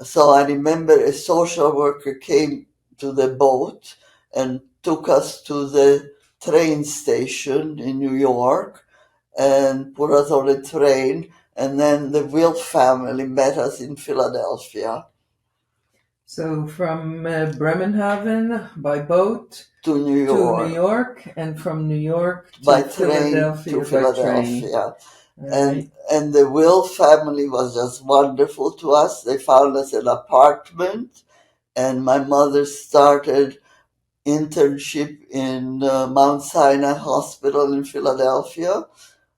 So I remember a social worker came to the boat and took us to the train station in New York and put us on a train. And then the Wilf family met us in Philadelphia. So from Bremenhaven by boat To New to York. New York, and from New York to By train Philadelphia to by Philadelphia. train. And the Wilf family was just wonderful to us. They found us an apartment, and my mother started internship in Mount Sinai Hospital in Philadelphia,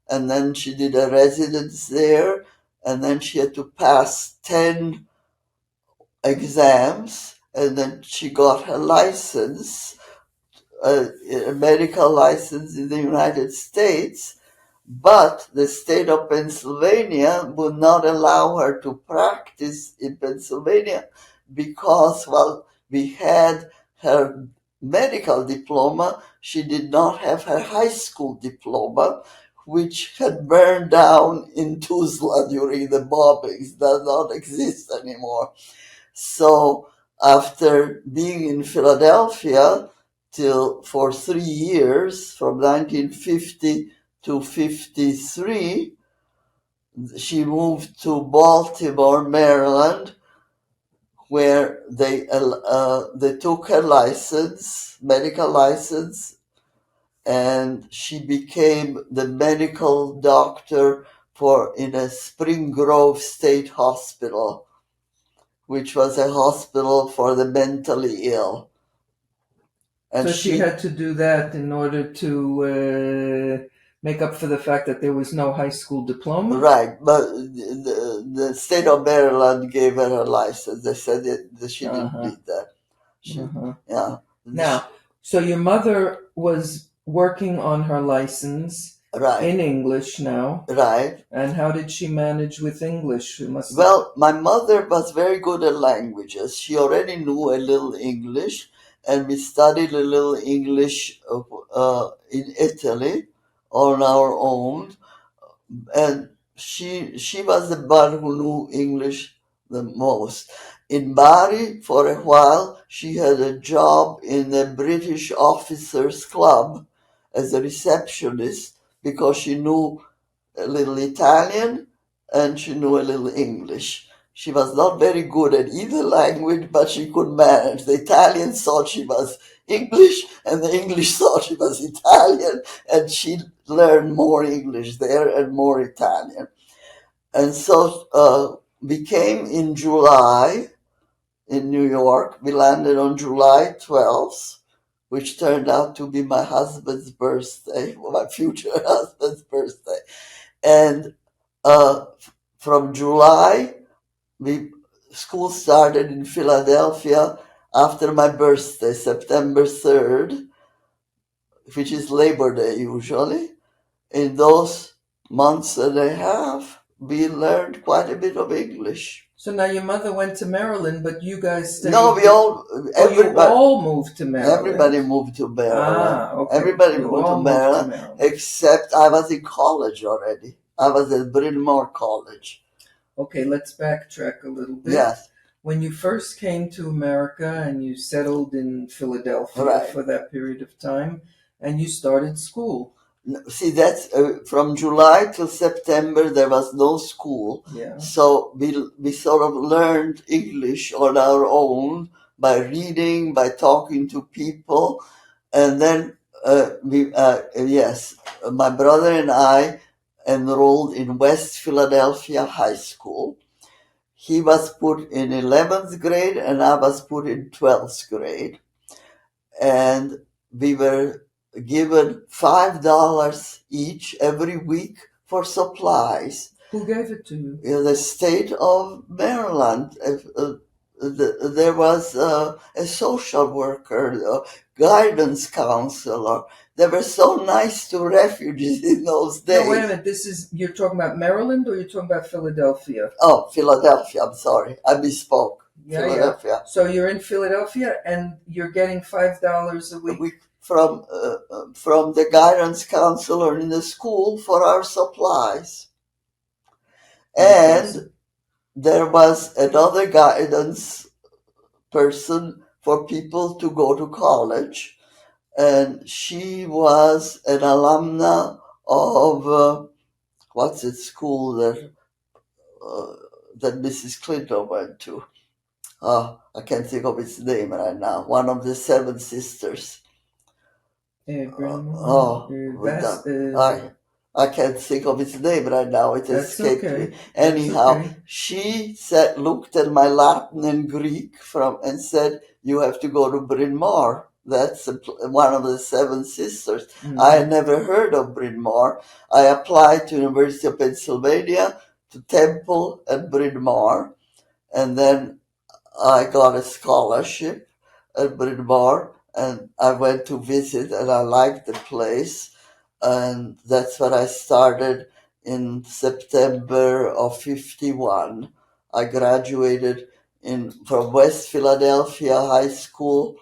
and then she did a residence there, and then she had to pass 10 exams, and then she got her license, a medical license in the United States, but the state of Pennsylvania would not allow her to practice in Pennsylvania because while we had her medical diploma, she did not have her high school diploma, which had burned down in Tuzla during the bombings, does not exist anymore. So after being in Philadelphia for 3 years, from 1950 to 53, she moved to Baltimore, Maryland, where they took her license, medical license, and she became the medical doctor in a Spring Grove State Hospital, which was a hospital for the mentally ill. And so she had to do that in order to make up for the fact that there was no high school diploma? Right, but the state of Maryland gave her a license. They said that she didn't need that. Yeah. Now, so your mother was working on her license in English now. Right. And how did she manage with English? Well, my mother was very good at languages. She already knew a little English, and we studied a little English in Italy on our own. And she was the one who knew English the most. In Bari, for a while, she had a job in the British Officers Club as a receptionist because she knew a little Italian and she knew a little English. She was not very good at either language, but she could manage. The Italians thought she was English, and the English thought she was Italian, and she learned more English there and more Italian. And so we came in July in New York. We landed on July 12th, which turned out to be my husband's birthday, my future husband's birthday. And from July, school started in Philadelphia after my birthday, September 3rd, which is Labor Day usually. In those months and a half, we learned quite a bit of English. So now your mother went to Maryland, but you guys stayed... No, you all moved to Maryland. Everybody moved to Maryland. Okay. Everybody moved to Maryland, except I was in college already. I was at Bryn Mawr College. Okay, let's backtrack a little bit. Yes. When you first came to America and you settled in Philadelphia for that period of time, and you started school. See, that's from July till September, there was no school. Yeah. So we sort of learned English on our own by reading, by talking to people. And then, my brother and I enrolled in West Philadelphia High School. He was put in 11th grade and I was put in 12th grade. And we were given $5 each every week for supplies. Who gave it to you? In the state of Maryland, there was a social worker, a guidance counselor. They were so nice to refugees in those days. No, wait a minute. You're talking about Maryland or you're talking about Philadelphia? Oh, Philadelphia. I'm sorry. I misspoke. Yeah, Philadelphia. yeah. So you're in Philadelphia and you're getting $5 a week? From the guidance counselor in the school for our supplies. And there was another guidance person for people to go to college. And she was an alumna of, what's it school that Mrs. Clinton went to? I can't think of its name right now. One of the Seven Sisters. I can't think of its name right now. It escaped me. Anyhow, she looked at my Latin and Greek and said, "You have to go to Bryn Mawr. That's one of the Seven Sisters." Mm-hmm. I had never heard of Bryn Mawr. I applied to University of Pennsylvania, to Temple and Bryn Mawr, and then I got a scholarship at Bryn Mawr. And I went to visit and I liked the place. And that's when I started in September of 1951. I graduated from West Philadelphia High School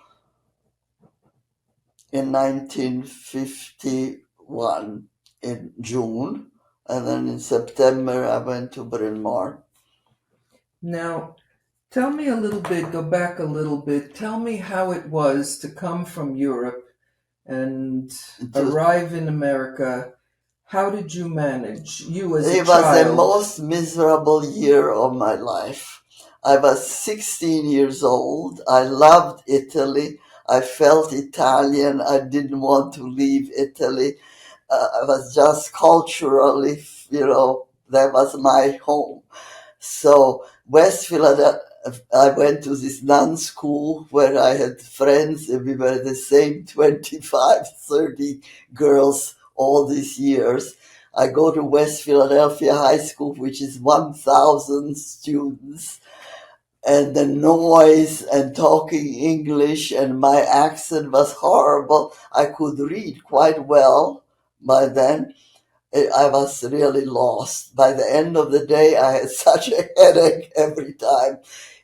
in 1951 in June. And then in September, I went to Bryn Mawr. Now, tell me go back a little bit. Tell me how it was to come from Europe and arrive in America. How did you manage? You as a child. It was the most miserable year of my life. I was 16 years old. I loved Italy. I felt Italian. I didn't want to leave Italy. I was just culturally, that was my home. So West Philadelphia, I went to this nun school where I had friends and we were the same 25, 30 girls all these years. I go to West Philadelphia High School, which is 1,000 students, and the noise and talking English and my accent was horrible. I could read quite well by then. I was really lost. By the end of the day, I had such a headache every time.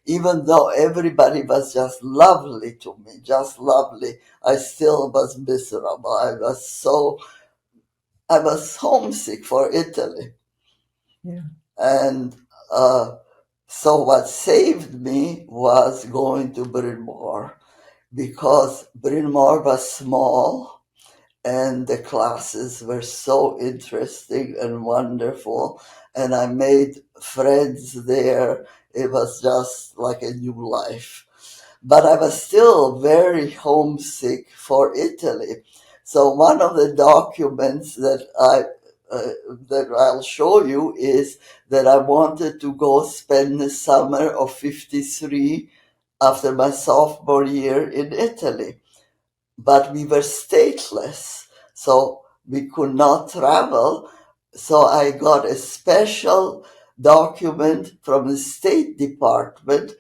Even though everybody was just lovely to me, just lovely, I still was miserable. I was homesick for Italy. Yeah. And so what saved me was going to Bryn Mawr, because Bryn Mawr was small and the classes were so interesting and wonderful. And I made friends there. It was just like a new life. But I was still very homesick for Italy. So one of the documents that I'll show you is that I wanted to go spend the summer of 1953 after my sophomore year in Italy. But we were stateless, so we could not travel. So I got a special document from the State Department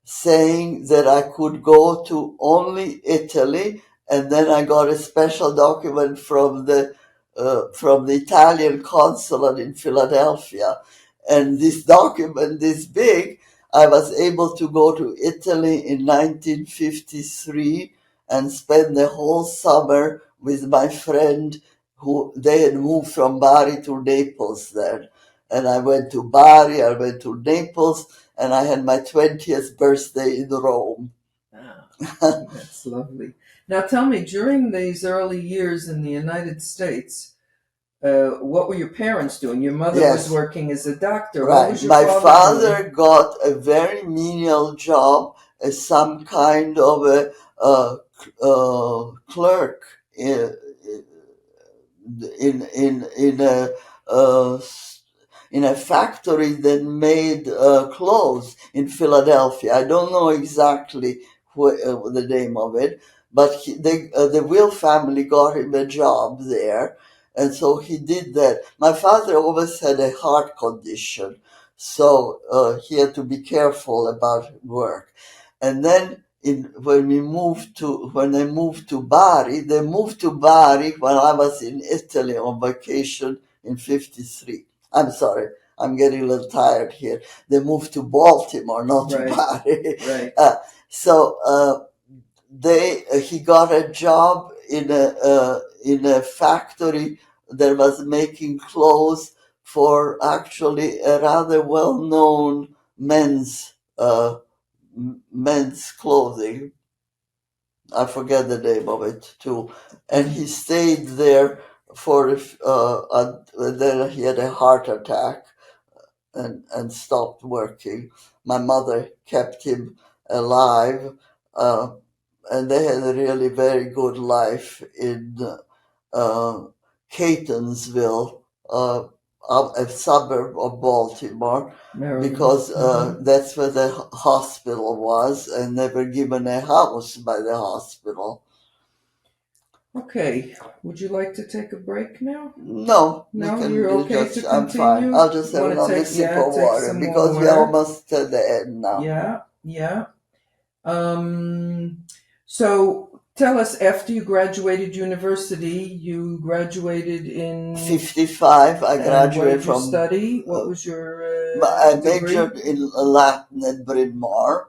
saying that I could go to only Italy, and then I got a special document from the Italian consulate in Philadelphia. And this document, this big, I was able to go to Italy in 1953 and spend the whole summer with my friend who they had moved from Bari to Naples then. And I went to Bari, I went to Naples, and I had my 20th birthday in Rome. Wow, that's lovely. Now tell me, during these early years in the United States, what were your parents doing? Your mother was working as a doctor. Right. What was your my father doing? Got a very menial job as some kind of a clerk in a uh, in a factory that made clothes in Philadelphia. I don't know exactly the name of it, but the Will family got him a job there, and so he did that. My father always had a heart condition, so he had to be careful about work. And then when they moved to Bari, they moved to Bari when I was in Italy on vacation in '53. I'm sorry, I'm getting a little tired here. They moved to Baltimore, not to Right. Bari. Right. So he got a job in a factory that was making clothes for actually a rather well-known men's clothing. I forget the name of it too. And he stayed there then he had a heart attack and stopped working. My mother kept him alive, uh, and they had a really very good life in uh, Catonsville, a suburb of Baltimore, Maryland. because that's where the hospital was, and they were given a house by the hospital. Okay. Would you like to take a break now? No, we No, can you're okay just, to I'm fine. continue? I'll just You have want to another take, sip yeah, of take water some more because we're water? almost at the end now. Yeah, yeah. So tell us, after you graduated university, you graduated in 55, I and what graduated did you from, study? What was your I degree? majored in Latin at Bryn Mawr,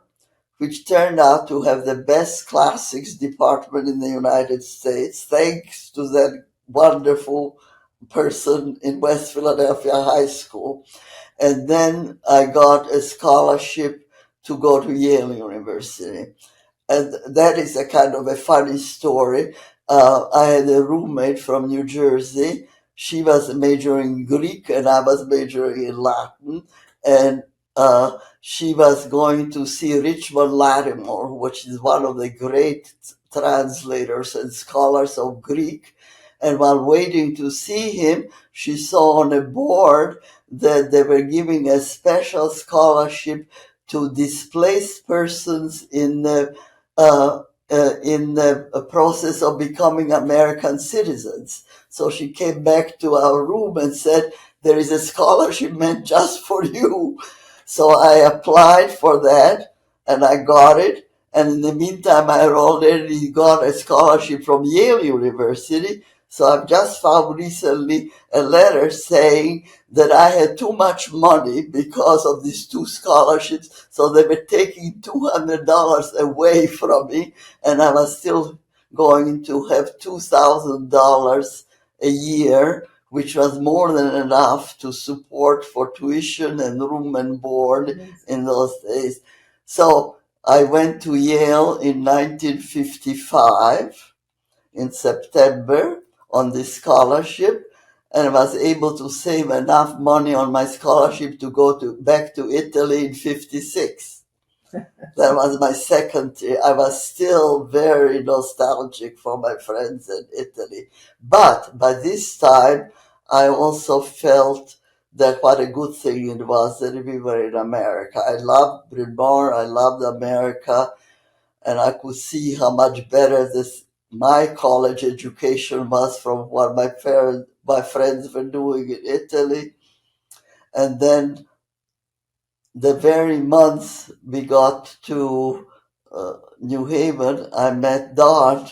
which turned out to have the best classics department in the United States, thanks to that wonderful person in West Philadelphia High School. And then I got a scholarship to go to Yale University. And that is a kind of a funny story. I had a roommate from New Jersey. She was majoring in Greek and I was majoring in Latin. And she was going to see Richmond Lattimore, which is one of the great translators and scholars of Greek. And while waiting to see him, she saw on a board that they were giving a special scholarship to displaced persons uh, in the process of becoming American citizens. So she came back to our room and said, "There is a scholarship meant just for you." So I applied for that and I got it. And in the meantime, I had already got a scholarship from Yale University. So I've just found recently a letter saying that I had too much money because of these two scholarships. So they were taking $200 away from me, and I was still going to have $2,000 a year, which was more than enough to support for tuition and room and board in those days. So I went to Yale in 1955 in September on this scholarship and was able to save enough money on my scholarship to go back to Italy in '56. That was my second year. I was still very nostalgic for my friends in Italy. But by this time, I also felt that what a good thing it was that we were in America. I loved Bryn Mawr, I loved America, and I could see how much better my college education was from what my friends were doing in Italy. And then the very month we got to New Haven, I met Don,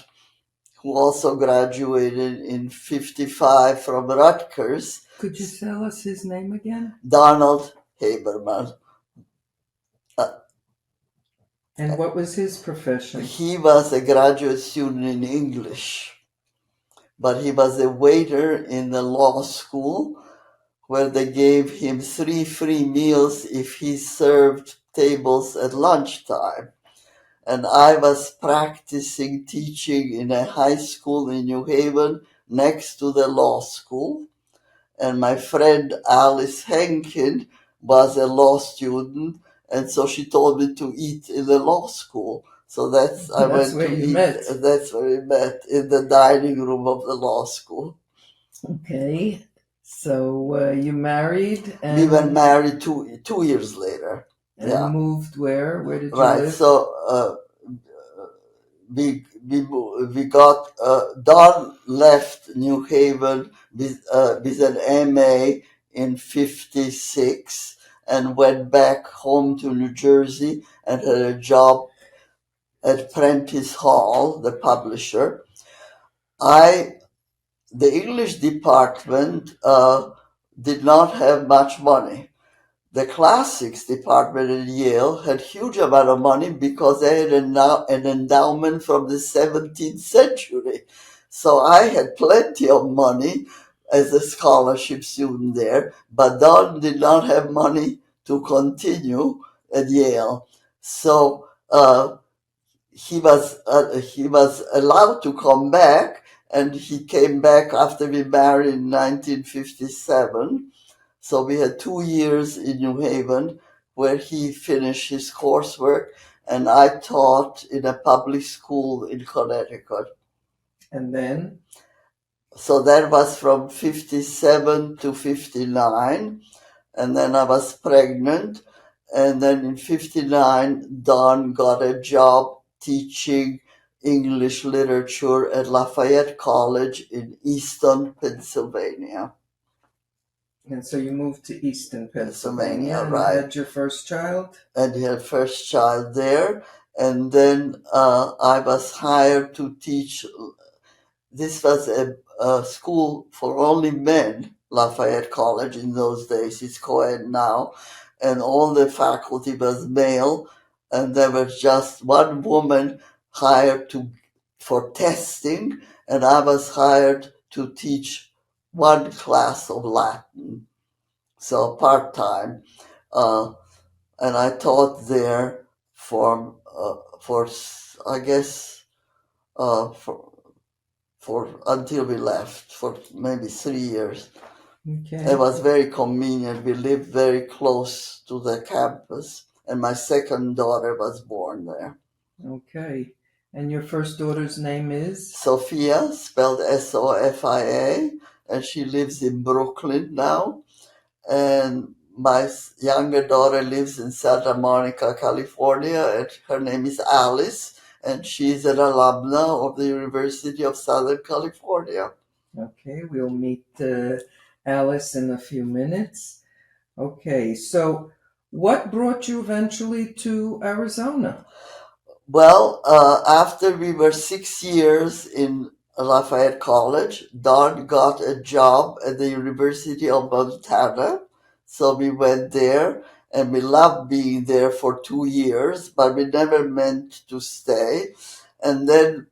who also graduated in '55 from Rutgers. Could you tell us his name again? Donald Haberman. And what was his profession? He was a graduate student in English, but he was a waiter in the law school where they gave him 3 free meals if he served tables at lunchtime. And I was practicing teaching in a high school in New Haven next to the law school. And my friend Alice Henkin was a law student, and so she told me to eat in the law school. So that's where you met. That's where we met, in the dining room of the law school. Okay. So you married and We were married 2 years later. and Yeah. moved where? Where did you Right. live? So we got Don left New Haven with an MA in '56 and went back home to New Jersey and had a job at Prentice Hall, the publisher. The English department did not have much money. The classics department at Yale had huge amount of money because they had an endowment from the 17th century. So I had plenty of money as a scholarship student there, but Don did not have money to continue at Yale. So he was allowed to come back, and he came back after we married in 1957. So we had 2 years in New Haven where he finished his coursework, and I taught in a public school in Connecticut. And then? So that was from 57 to 59. And then I was pregnant. And then in 59, Don got a job teaching English literature at Lafayette College in Easton, Pennsylvania. And so you moved to Easton, Pennsylvania, and right. had your first child? And he had first child there. And then I was hired to teach. This was a school for only men, Lafayette College in those days. It's co-ed now. And all the faculty was male. And there was just one woman hired for testing. And I was hired to teach one class of Latin. So part-time. And I taught there for I guess for until we left for maybe 3 years. Okay. It was very convenient. We lived very close to the campus, and my second daughter was born there. Okay. And your first daughter's name is? Sophia, spelled Sofia, and she lives in Brooklyn now. And my younger daughter lives in Santa Monica, California, and her name is Alice, and she's an alumna of the University of Southern California. Okay, we'll meet Alice in a few minutes. Okay, so what brought you eventually to Arizona? Well, after we were 6 years in Lafayette College, Don got a job at the University of Montana. So we went there, and we loved being there for 2 years, but we never meant to stay. And then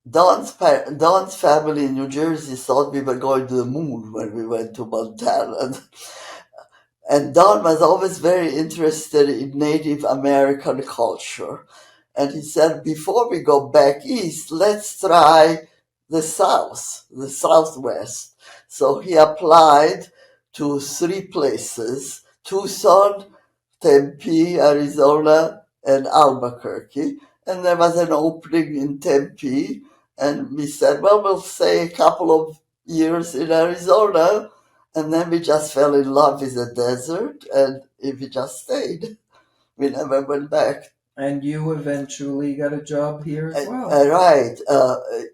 Don's family in New Jersey thought we were going to the moon when we went to Montana. And Don was always very interested in Native American culture. And he said, before we go back east, let's try the South, the Southwest. So he applied to 3 places: Tucson, Tempe, Arizona, and Albuquerque. And there was an opening in Tempe. And we said, well, we'll stay a couple of years in Arizona. And then we just fell in love with the desert, and we just stayed. We never went back. And you eventually got a job here as well. Right.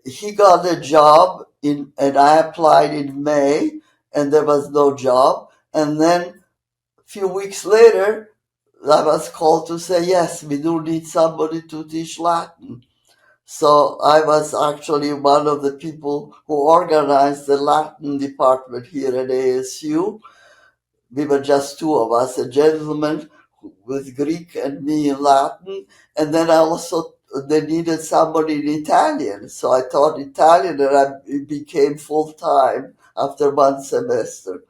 He got a job and I applied in May, and there was no job. And then a few weeks later, I was called to say, yes, we do need somebody to teach Latin. So I was actually one of the people who organized the Latin department here at ASU. We were just 2 of us, a gentleman with Greek and me in Latin. And then they needed somebody in Italian. So I taught Italian, and I became full-time after 1 semester.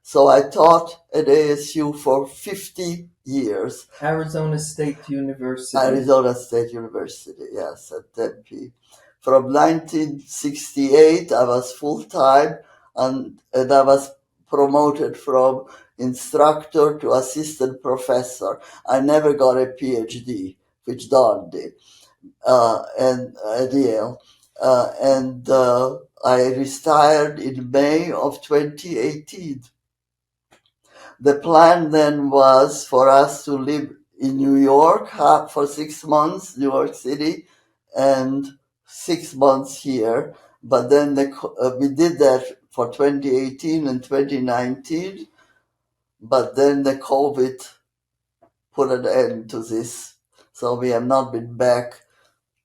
So I taught at ASU for 50 years. Arizona State University. Arizona State University, yes, at Tempe. From 1968, I was full-time, and I was promoted from instructor to assistant professor. I never got a PhD, which Don did, and at Yale. and I retired in May of 2018. The plan then was for us to live in New York for 6 months, New York City, and 6 months here. But then we did that for 2018 and 2019, but then the COVID put an end to this. So we have not been back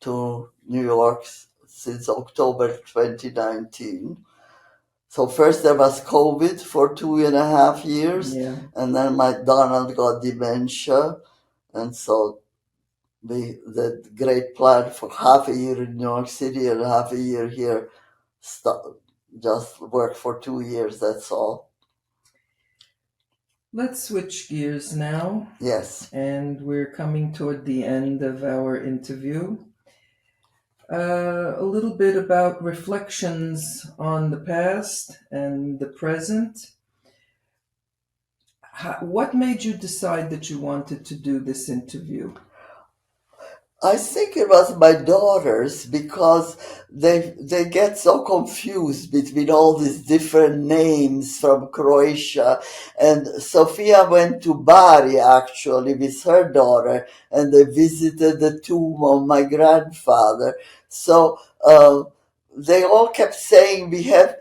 to New York since October 2019. So first there was COVID for 2.5 years, Yeah. and then my Donald got dementia, and so the great plan for half a year in New York City and half a year here, just worked for 2 years. That's all. Let's switch gears now, Yes. and we're coming toward the end of our interview. A little bit about reflections on the past and the present. What made you decide that you wanted to do this interview? I think it was my daughters because they get so confused between all these different names from Croatia. And Sofia went to Bari actually with her daughter, and they visited the tomb of my grandfather. So they all kept saying,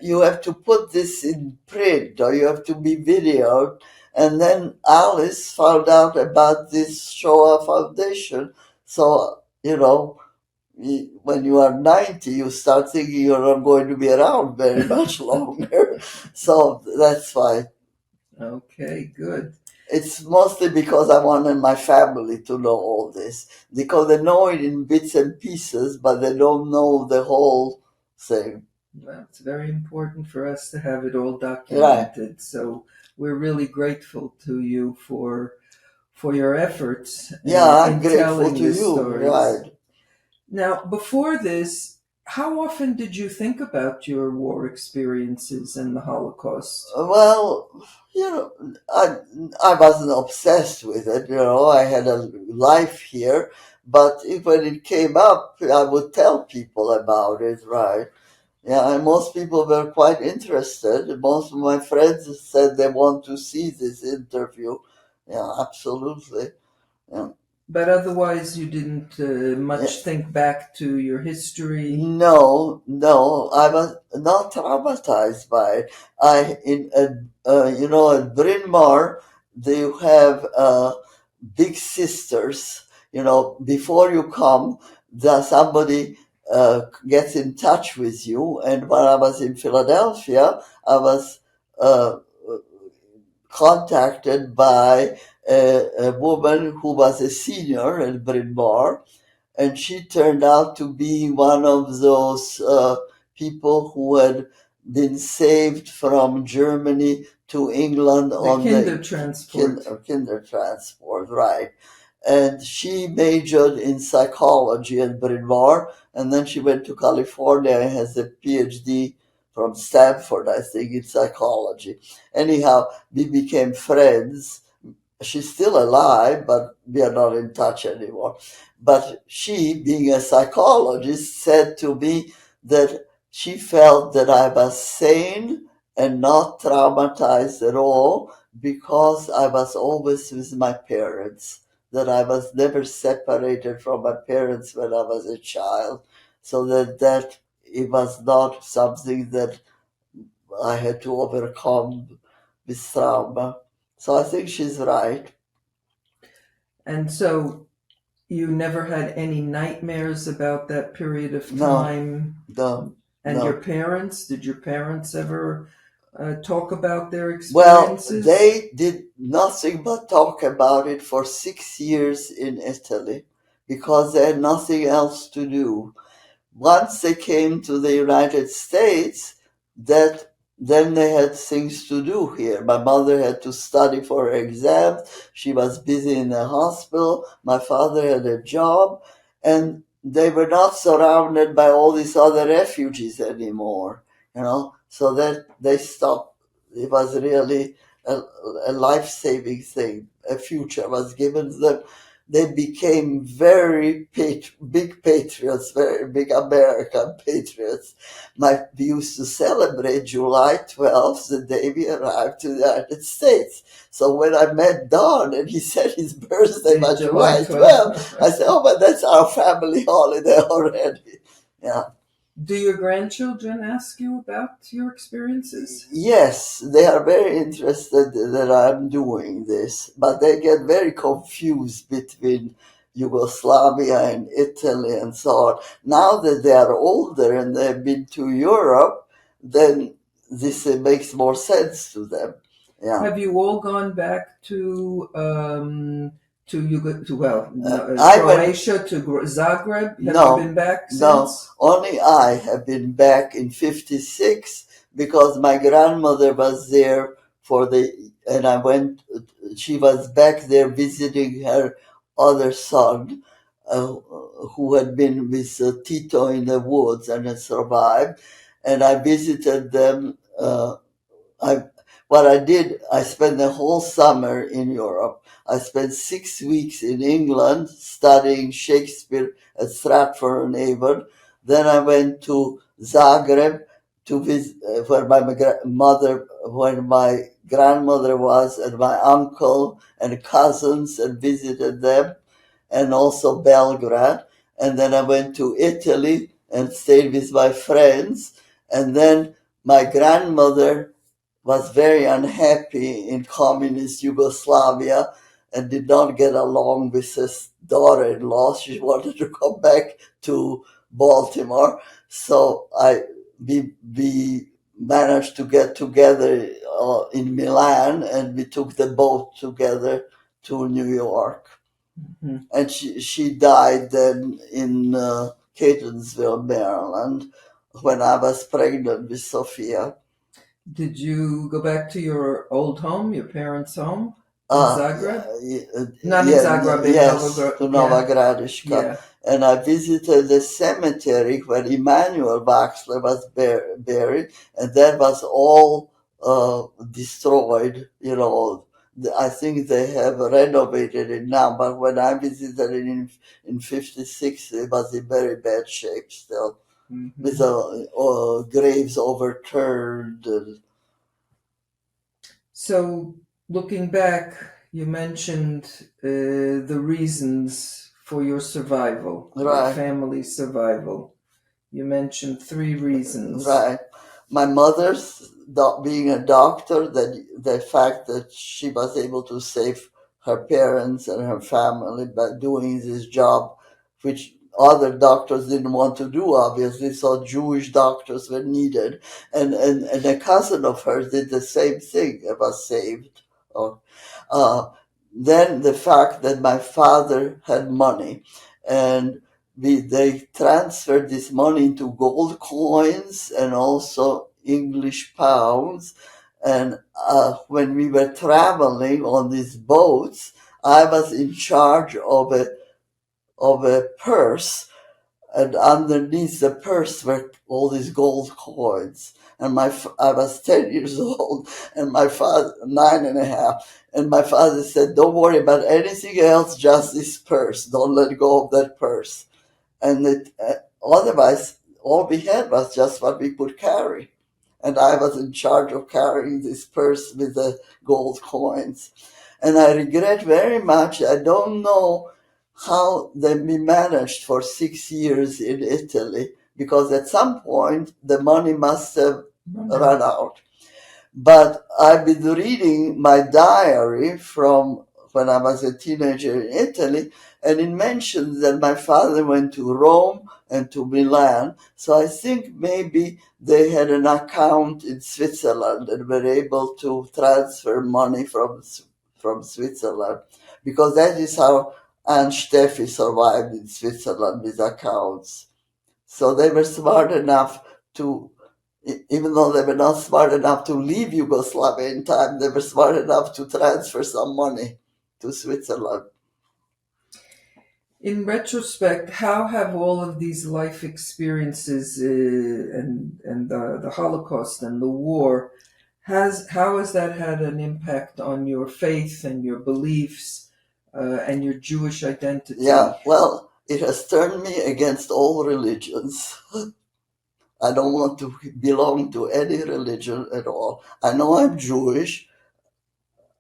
you have to put this in print, or you have to be videoed. And then Alice found out about this Shoah Foundation. So, when you are 90, you start thinking you're not going to be around very much longer. So that's why. Okay, good. It's mostly because I wanted my family to know all this. Because they know it in bits and pieces, but they don't know the whole thing. Well, it's very important for us to have it all Right. documented. So we're really grateful to you for your efforts Yeah, I'm in grateful telling to the you. stories. Right. Now, before this, how often did you think about your war experiences and the Holocaust? Well, you know, I I wasn't obsessed with it. I had a life here, but when it came up, I would tell people about it, right? Yeah, and most people were quite interested. Most of my friends said they want to see this interview. Yeah, absolutely. Yeah. But otherwise, you didn't Yeah. much think back to your history. No, no, I was not traumatized by it. At Bryn Mawr, they have big sisters. Before you come, somebody gets in touch with you. And when I was in Philadelphia, I was uh, contacted by a woman who was a senior at Bryn Mawr, and she turned out to be one of those people who had been saved from Germany to England The on Kinder the transport. kinder transport, right? And she majored in psychology at Bryn Mawr, and then she went to California and has a PhD from Stanford, I think, in psychology. Anyhow, we became friends. She's still alive, but we are not in touch anymore. But she, being a psychologist, said to me that she felt that I was sane and not traumatized at all because I was always with my parents, that I was never separated from my parents when I was a child, so that it was not something that I had to overcome with trauma. So I think she's right. And so you never had any nightmares about that period of No, time? no, And your no. parents, did your parents ever talk about their Well, experiences? they did nothing but talk about it for 6 years in Italy because they had nothing else to do. Once they came to the United States, that then they had things to do here. My mother had to study for her exams. She was busy in the hospital. My father had a job, and they were not surrounded by all these other refugees anymore. So that they stopped. It was really a life-saving thing. A future was given to them. they became very big patriots, very big American patriots. We used to celebrate July 12th, the day we arrived to the United States. So when I met Don and he said his birthday was July 12th, I said, oh, but that's our family holiday already. Yeah. Do your grandchildren ask you about your experiences? Yes, they are very interested that I'm doing this, but they get very confused between Yugoslavia and Italy and so on. Now that they are older and they've been to Europe, then this makes more sense to them. Yeah. Have you all gone back to Croatia, to Zagreb? Have No, you been back since? no, only I have been back in 56 because my grandmother was there and I went, she was back there visiting her other son, who had been with Tito in the woods and had survived. And I visited them. I spent the whole summer in Europe. I spent 6 weeks in England studying Shakespeare at Stratford-on-Avon. Then I went to Zagreb to visit where my grandmother was, and my uncle and cousins, and visited them, and also Belgrade. And then I went to Italy and stayed with my friends. And then my grandmother was very unhappy in communist Yugoslavia and did not get along with his daughter-in-law. She wanted to come back to Baltimore. So we managed to get together in Milan, and we took the boat together to New York. Mm-hmm. And she died then in Catonsville, Maryland, when I was pregnant with Sophia. Did you go back to your old home, your parents' home in Zagreb? Not in Zagreb, in to Nova Gradiška. Yeah. And I visited the cemetery where Emanuel Vaxler was buried, and that was all destroyed. I think they have renovated it now, but when I visited it in 56, it was in very bad shape still. Mm-hmm. With graves overturned. So, looking back, you mentioned the reasons for your survival, Right. your family's survival. You mentioned 3 reasons. Right. My mother's being a doctor, the fact that she was able to save her parents and her family by doing this job, which other doctors didn't want to do, obviously, so Jewish doctors were needed. And a cousin of hers did the same thing, and was saved. Then the fact that my father had money, and they transferred this money into gold coins and also English pounds. And when we were traveling on these boats, I was in charge of a purse, and underneath the purse were all these gold coins. And I was 10 years old, and my father 9.5. And my father said, "Don't worry about anything else, just this purse. Don't let go of that purse." And otherwise, all we had was just what we could carry. And I was in charge of carrying this purse with the gold coins. And I regret very much, I don't know how we managed for 6 years in Italy, because at some point the money must have run out. But I've been reading my diary from when I was a teenager in Italy, and it mentions that my father went to Rome and to Milan. So I think maybe they had an account in Switzerland and were able to transfer money from Switzerland, because that is how Aunt Steffi survived in Switzerland, with accounts. So they were smart enough to, even though they were not smart enough to leave Yugoslavia in time, they were smart enough to transfer some money to Switzerland. In retrospect, how have all of these life experiences and the Holocaust and the war, how has that had an impact on your faith and your beliefs and your Jewish identity. Yeah, well, it has turned me against all religions. I don't want to belong to any religion at all. I know I'm Jewish,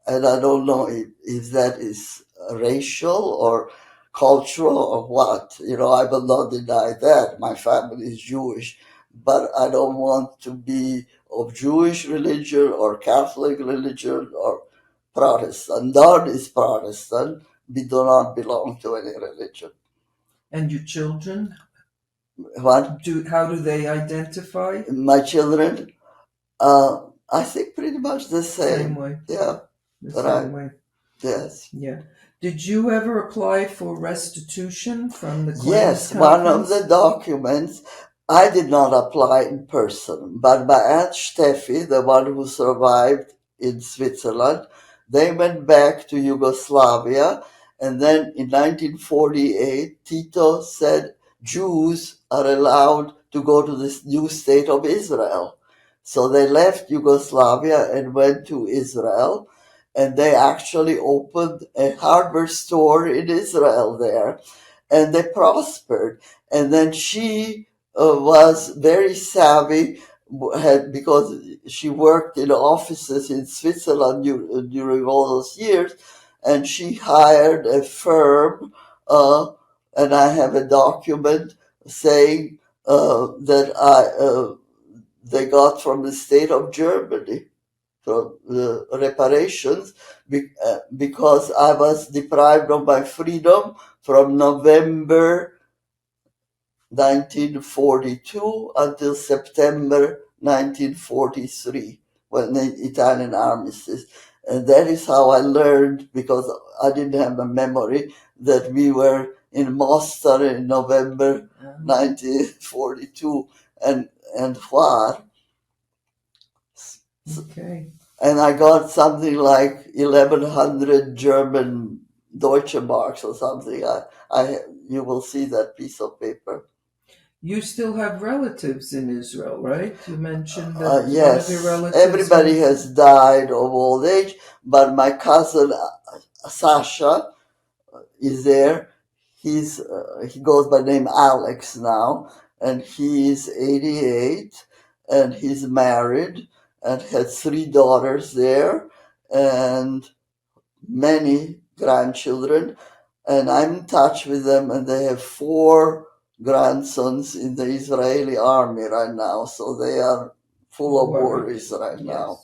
and I don't know if that is racial or cultural or what. I will not deny that. My family is Jewish, but I don't want to be of Jewish religion or Catholic religion or Protestant. None is Protestant. We do not belong to any religion. And your children, What? how do they identify? My children, I think pretty much the Same same. way. Yeah, The right. same way. Yes. Yeah. Did you ever apply for restitution from the claims Yes, one of conference? the documents, I did not apply in person, but my Aunt Steffi, the one who survived in Switzerland, they went back to Yugoslavia, and then in 1948, Tito said Jews are allowed to go to this new state of Israel. So they left Yugoslavia and went to Israel, and they actually opened a hardware store in Israel there, and they prospered. And then she was very savvy, because she worked in offices in Switzerland during all those years, and she hired a firm, and I have a document saying that they got from the state of Germany, from the reparations, because I was deprived of my freedom from November 1942 until September 1943, when the Italian armistice. And that is how I learned, because I didn't have a memory, that we were in Mostar in November 1942 and Hvar. Okay. And I got something like 1,100 German Deutsche Marks or something. You will see that piece of paper. You still have relatives in Israel, right? You mentioned that one of your Yes, relatives. everybody has died of old age, but my cousin Sasha is there. He goes by name Alex now, and he's 88, and he's married and had 3 daughters there, and many grandchildren, and I'm in touch with them, and they have 4 grandsons in the Israeli army right now, so they are full of worries right now.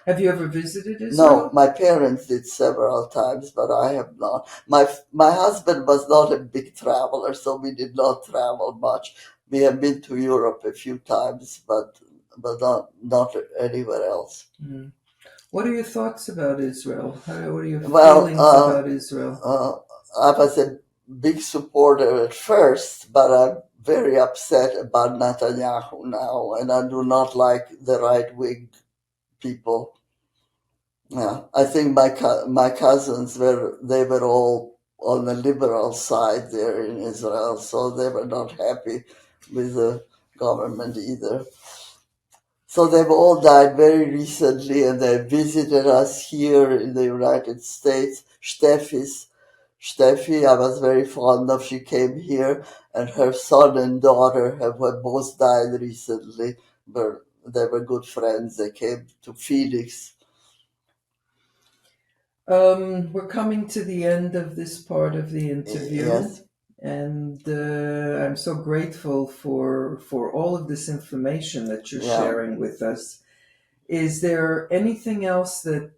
Have you ever visited Israel? No, my parents did several times, but I have not. My husband was not a big traveler, so we did not travel much. We have been to Europe a few times, but not anywhere else. Mm. What are your thoughts about Israel? What are your feelings about Israel? I was a big supporter at first, but I'm very upset about Netanyahu now, and I do not like the right-wing people. Yeah, I think my cousins were all on the liberal side there in Israel, so they were not happy with the government either. So they've all died very recently, and they visited us here in the United States. Steffi, I was very fond of. She came here, and her son and daughter have both died recently, but they were good friends. They came to Phoenix. We're coming to the end of this part of the interview. Yes. And I'm so grateful for all of this information that you're sharing with us. Is there anything else that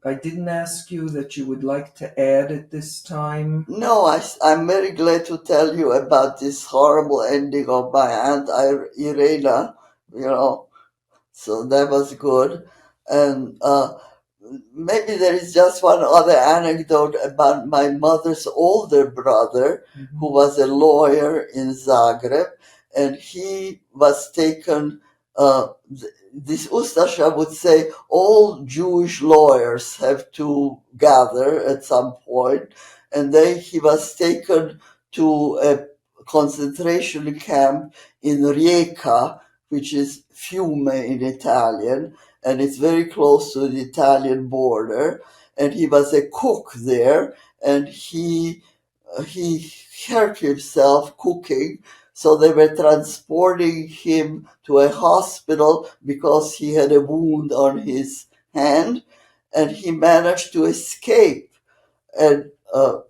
I didn't ask you that you would like to add at this time? No, I'm very glad to tell you about this horrible ending of my aunt Irena, so that was good. And maybe there is just one other anecdote about my mother's older brother, who was a lawyer in Zagreb, and he was taken. This Ustasha would say all Jewish lawyers have to gather at some point, and he was taken to a concentration camp in Rijeka, which is Fiume in Italian, and it's very close to the Italian border. and he was a cook there, and he hurt himself cooking, so they were transporting him to a hospital because he had a wound on his hand, and he managed to escape. And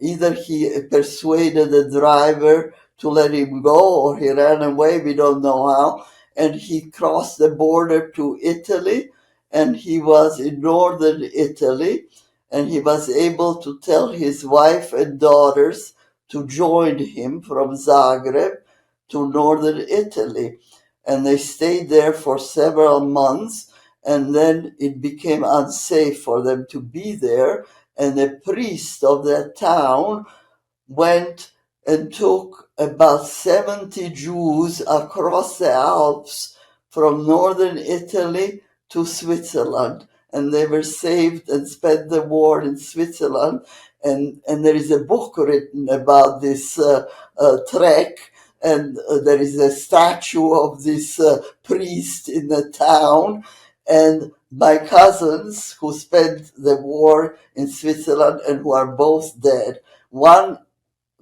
either he persuaded the driver to let him go, or he ran away, we don't know how, and he crossed the border to Italy, and he was in northern Italy, and he was able to tell his wife and daughters to join him from Zagreb to northern Italy. And they stayed there for several months, and then it became unsafe for them to be there, and a priest of that town went and took about 70 Jews across the Alps from northern Italy to Switzerland, and they were saved and spent the war in Switzerland. And there is a book written about this trek, and there is a statue of this priest in the town. And my cousins who spent the war in Switzerland and who are both dead, one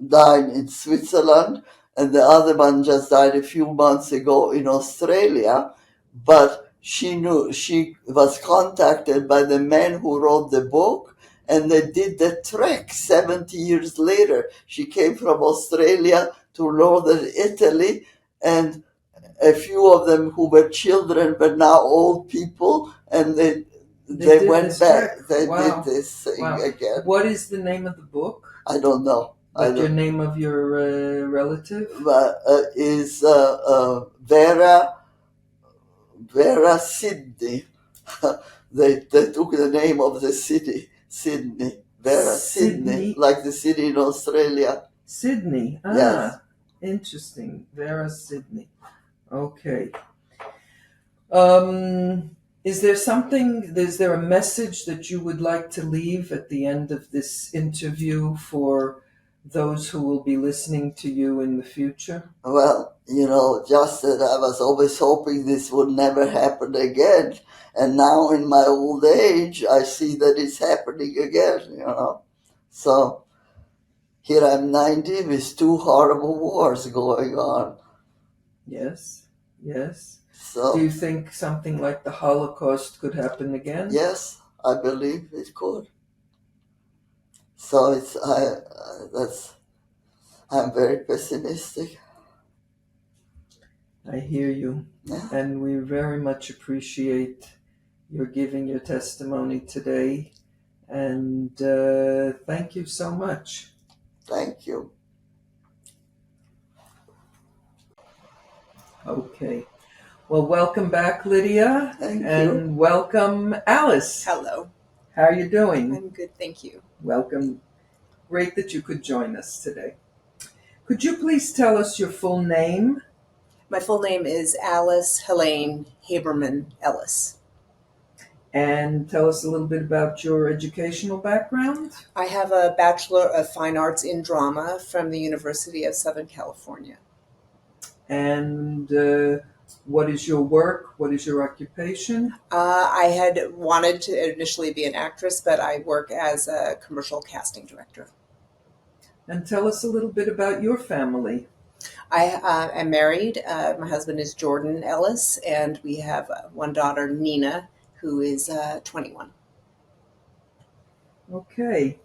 died in Switzerland, and the other one just died a few months ago in Australia. But she was contacted by the man who wrote the book, and they did the trek 70 years later. She came from Australia to northern Italy, and a few of them who were children but now old people, and they went back. Trek. They Wow. did this thing again. What is the name of the book? I don't know. But your name of your relative? Is Vera Sydney. They took the name of the city, Sydney. Vera Sydney, like the city in Australia. Sydney. Ah, yes. Interesting. Vera Sydney. Okay. Is there a message that you would like to leave at the end of this interview for those who will be listening to you in the future? Well, just that I was always hoping this would never happen again. And now in my old age, I see that it's happening again, So here I'm 90 with 2 horrible wars going on. Yes, yes. So, do you think something like the Holocaust could happen again? Yes, I believe it could. So I'm very pessimistic. I hear you. Yeah. And we very much appreciate your giving your testimony today. And thank you so much. Thank you. Okay. Well, welcome back, Lydia. Thank you. And welcome, Alice. Hello. How are you doing? I'm good, thank you. Welcome. Great that you could join us today. Could you please tell us your full name? My full name is Alice Helene Haberman Ellis. And tell us a little bit about your educational background. I have a Bachelor of Fine Arts in Drama from the University of Southern California. And what is your work? What is your occupation? I had wanted to initially be an actress, but I work as a commercial casting director. And tell us a little bit about your family. I am married. My husband is Jordan Ellis, and we have one daughter, Nina, who is 21. Okay.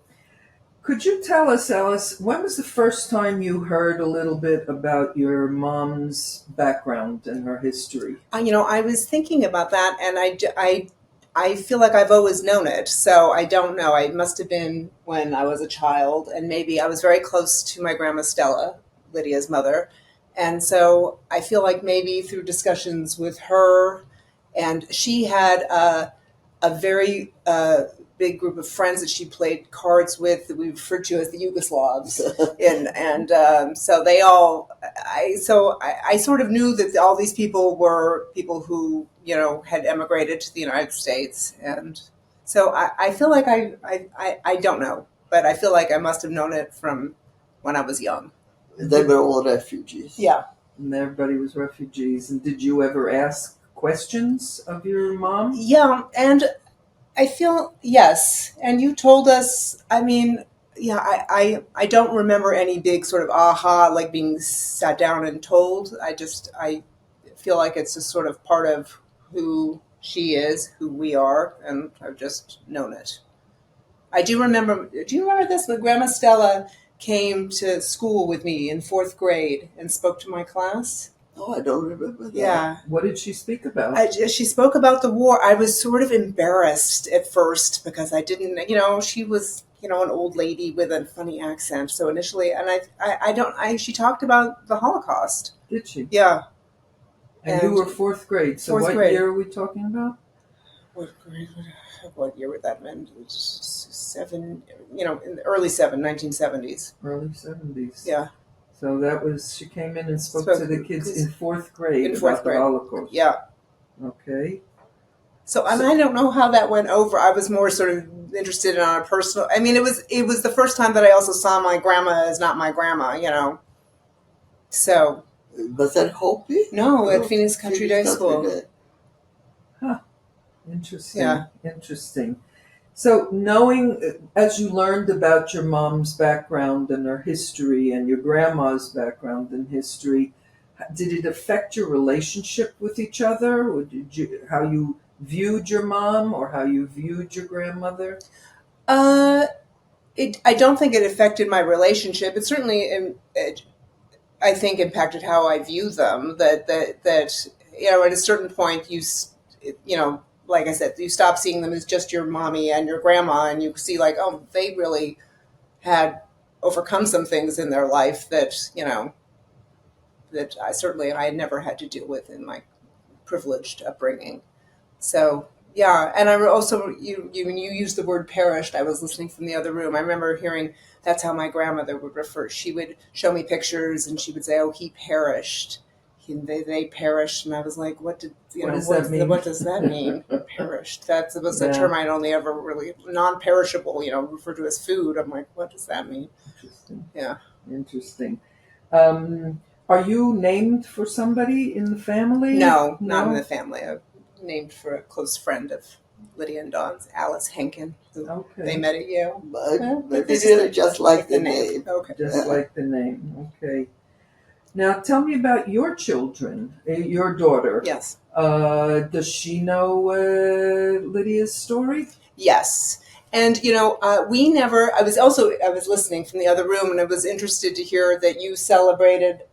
Could you tell us, Alice, when was the first time you heard a little bit about your mom's background and her history? I was thinking about that, and I feel like I've always known it, so I don't know. It must have been when I was a child, and maybe I was very close to my grandma Stella, Lydia's mother, and so I feel like maybe through discussions with her, and she had a very big group of friends that she played cards with that we referred to as the Yugoslavs, and so they all. I sort of knew that all these people were people who had emigrated to the United States, and so I feel like I don't know, but I feel like I must have known it from when I was young. They were all refugees. Yeah. And everybody was refugees. And did you ever ask questions of your mom? Yeah, and I feel yes, and you told us. I mean, yeah, I don't remember any big sort of aha like being sat down and told. I feel like it's just sort of part of who she is, who we are, and I've just known it. I do remember. Do you remember this? When Grandma Stella came to school with me in fourth grade and spoke to my class. Oh, I don't remember that. Yeah, What did she speak about? she spoke about the war. I was sort of embarrassed at first because I didn't, she was, an old lady with a funny accent. So initially, and she talked about the Holocaust. Did she? Yeah. And you were fourth grade. So Fourth what grade. year are we talking about? What grade? What year would that mean? Seven, in the early 1970s. Early 70s. Yeah. So that was, she came in and spoke Spoke to the kids to- in fourth grade in about fourth the grade. Holocaust. Yeah. Okay. So I don't know how that went over. I was more sort of interested in on a personal. I mean, it was the first time that I also saw my grandma as not my grandma. So Was that Hopi? no, at Phoenix Country Day School. Day. Interesting. Yeah. Interesting. So knowing, as you learned about your mom's background and her history and your grandma's background and history, did it affect your relationship with each other? Or how you viewed your mom or how you viewed your grandmother? I don't think it affected my relationship. It certainly, I think, impacted how I view them. That at a certain point, like I said, you stop seeing them as just your mommy and your grandma, and you see like, oh, they really had overcome some things in their life that that I had never had to deal with in my privileged upbringing. So yeah, and I also when you used the word perished, I was listening from the other room. I remember hearing that's how my grandmother would refer. She would show me pictures, and she would say, "Oh, he perished. They perished," and I was like, "What does that mean? What does that mean? Perished? That was a term I'd only ever really non-perishable, referred to as food." I'm like, "What does that mean?" Interesting. Yeah. Interesting. Are you named for somebody in the family? No, not in the family. I'm named for a close friend of Lydia and Dawn's, Alice Henkin, who Okay. they met at Yale. But they really just like the name. Okay. Just like the name. Okay. Now tell me about your children, your daughter. Yes. Does she know Lydia's story? Yes. And we never. I was listening from the other room, and I was interested to hear that you celebrated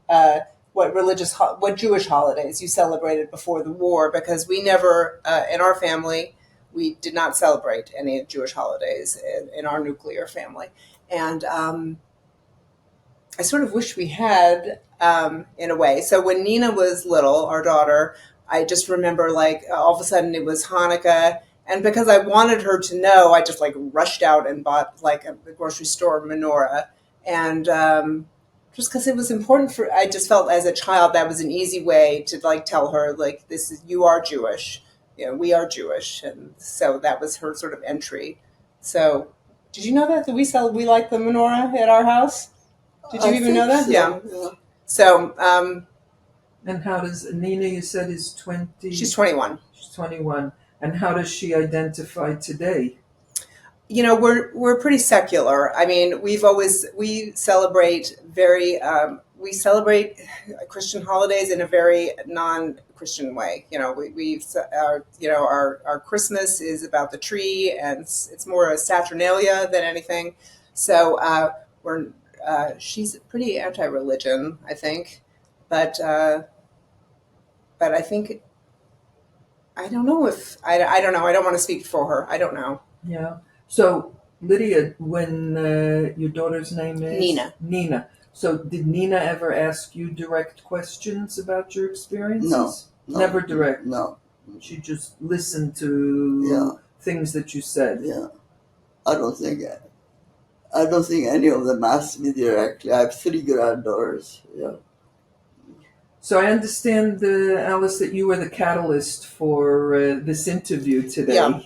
what Jewish holidays you celebrated before the war, because we never in our family we did not celebrate any Jewish holidays in our nuclear family, and I sort of wish we had in a way. So when Nina was little, our daughter, I just remember like all of a sudden it was Hanukkah. And because I wanted her to know, I just like rushed out and bought like at the grocery store menorah. And just because it was important I just felt as a child that was an easy way to like tell her like, you are Jewish, we are Jewish. And so that was her sort of entry. So did you know that we like the menorah at our house? Did you even know that? So, Yeah. So, And how does Nina, you said, is 20? she's 21. She's 21. And how does she identify today? We're pretty secular. I mean, we celebrate Christian holidays in a very non-Christian way. Our Christmas is about the tree, and it's more a Saturnalia than anything. So she's pretty anti-religion, I think, but I think. I don't know if I don't know. I don't want to speak for her. I don't know. Yeah. So, Lydia, when your daughter's name is? Nina. Nina. So, did Nina ever ask you direct questions about your experiences? No. Never direct? No. She just listened to things that you said? Yeah. I don't think any of them asked me directly. I have 3 granddaughters. Yeah. So I understand, Alice, that you were the catalyst for this interview today. Yeah.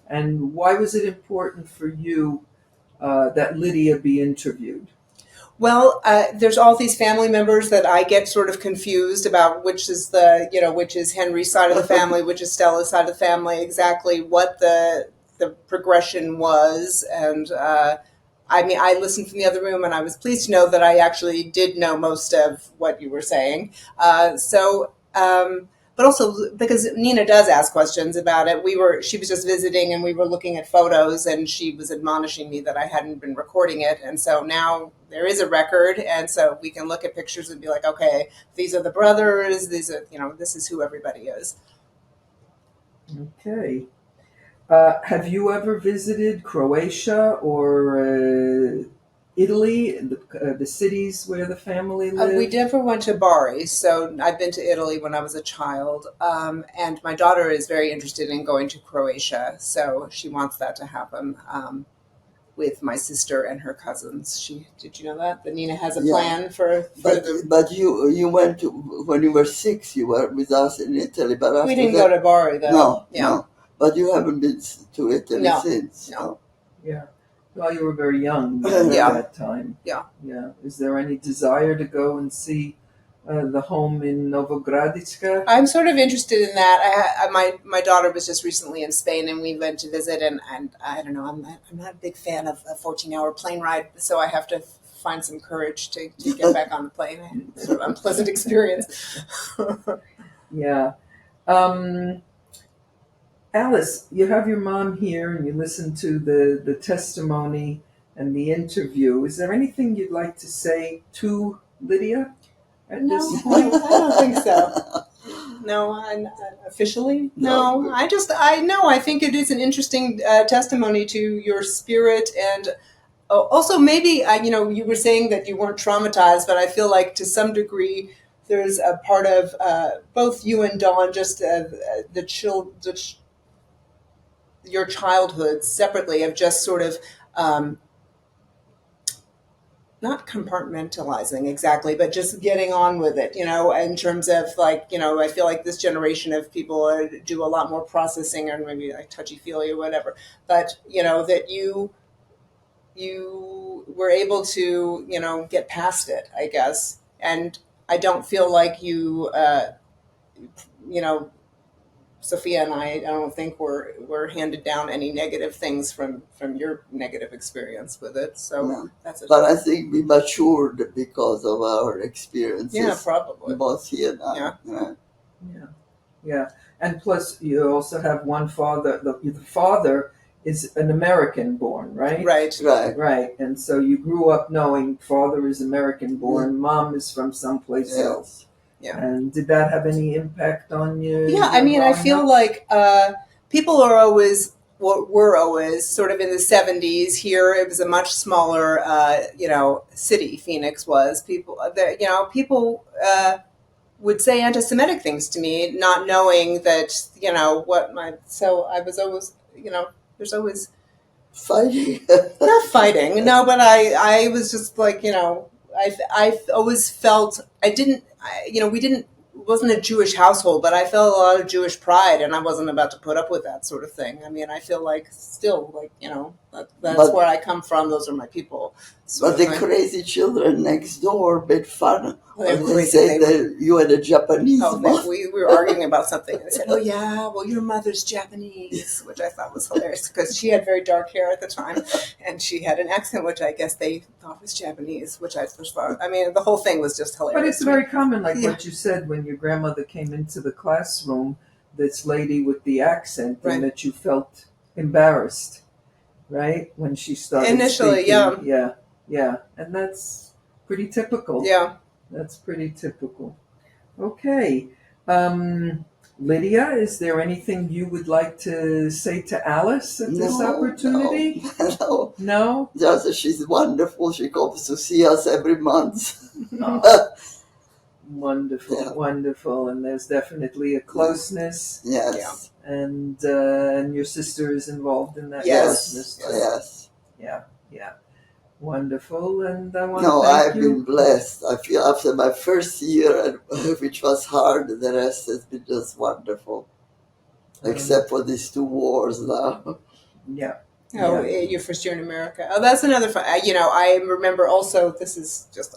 And why was it important for you that Lydia be interviewed? Well, there's all these family members that I get sort of confused about which is which is Henry's side of the family, which is Stella's side of the family, exactly what the the progression was. And I mean, I listened from the other room, and I was pleased to know that I actually did know most of what you were saying. But also because Nina does ask questions about it. She was just visiting, and we were looking at photos, and she was admonishing me that I hadn't been recording it. And so now there is a record, and so we can look at pictures and be like, okay, these are the brothers. These are, this is who everybody is. Okay. Have you ever visited Croatia or Italy, the cities where the family lived? We never went to Bari, so I've been to Italy when I was a child, and my daughter is very interested in going to Croatia, so she wants that to happen with my sister and her cousins. Did you know that Nina has a plan for the? But you went to, when you were 6. You were with us in Italy, but after We didn't that, go to Bari though. No. But you haven't been to Italy since. No. Yeah. Well, you were very young Yeah. at that time. Yeah. Yeah. Is there any desire to go and see the home in Novogradička? I'm sort of interested in that. My daughter was just recently in Spain, and we went to visit, and I don't know. I'm not a big fan of a 14-hour plane ride, so I have to find some courage to get back on the plane. Sort of unpleasant experience. Yeah. Alice, you have your mom here, and you listened to the testimony and the interview. Is there anything you'd like to say to Lydia at No, this I point? don't think so. No, I'm officially. No, I think it is an interesting testimony to your spirit, and also maybe you were saying that you weren't traumatized, but I feel like to some degree there's a part of both you and Dawn, just your childhood separately, of just sort of not compartmentalizing exactly, but just getting on with it, in terms of I feel like this generation of people do a lot more processing, or maybe like touchy-feely or whatever, but that you were able to get past it, I guess. And I don't feel like you Sophia and I don't think we're handed down any negative things from your negative experience with it. So No. that's it. But I think we matured because of our experiences. Yeah, probably. Both he and I. Yeah. Yeah. And plus, you also have one father. The father is an American born, right? Right. Right. And so you grew up knowing father is American born, mom is from someplace else. Yeah. And did that have any impact on you? Yeah, I mean, I feel like people were always sort of in the 70s. Here, it was a much smaller, city. Phoenix was. People would say anti-Semitic things to me, not knowing that So I was always, there's always Fighting. not fighting. No, but I was just like, I always felt it wasn't a Jewish household, but I felt a lot of Jewish pride, and I wasn't about to put up with that sort of thing. I mean, I feel like still, that's where I come from. Those are my people. But the crazy children next door made fun. They were They crazy. said that you had a Japanese mother. We were arguing about something, and they said, "Oh yeah, well your mother's Japanese," which I thought was hilarious because she had very dark hair at the time, and she had an accent which I guess they thought was Japanese, which I first thought. I mean, the whole thing was just hilarious. But it's very common, like what you said, when your grandmother came into the classroom, this lady with the accent, Right. and that you felt embarrassed, right? When she started Initially, speaking. Yeah. And that's pretty typical. Yeah. That's pretty typical. Okay. Lydia, is there anything you would like to say to Alice at this opportunity? No. No? Just that she's wonderful. She comes to see us every month. Oh, wonderful, Yeah. wonderful. And there's definitely a closeness. Yes. And your sister is involved in that Yes. closeness. too. Yes. Yeah. Wonderful. And I want No, to thank I've you. been blessed. I feel after my first year, which was hard, the rest has been just wonderful. Except for these 2 wars now. Yeah. Oh, your first year in America. Oh, that's another fun. I remember also. This is just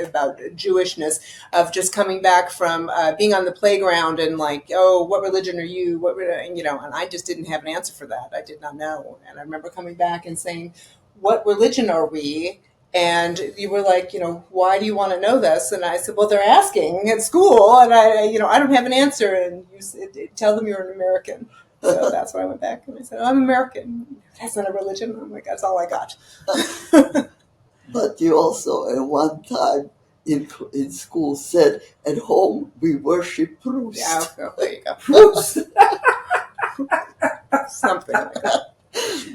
about Jewishness of just coming back from being on the playground and like, oh, what religion are you? And I just didn't have an answer for that. I did not know, and I remember coming back and saying, "What religion are we?" And you were like, why do you want to know this? And I said, well, they're asking at school, and I don't have an answer. And you said, tell them you're an American. So that's when I went back and I said, I'm American. That's not a religion. I'm like, that's all I got. But you also at one time in school said, at home we worship Proust. Yeah, well, there you go. Proust. Something like that.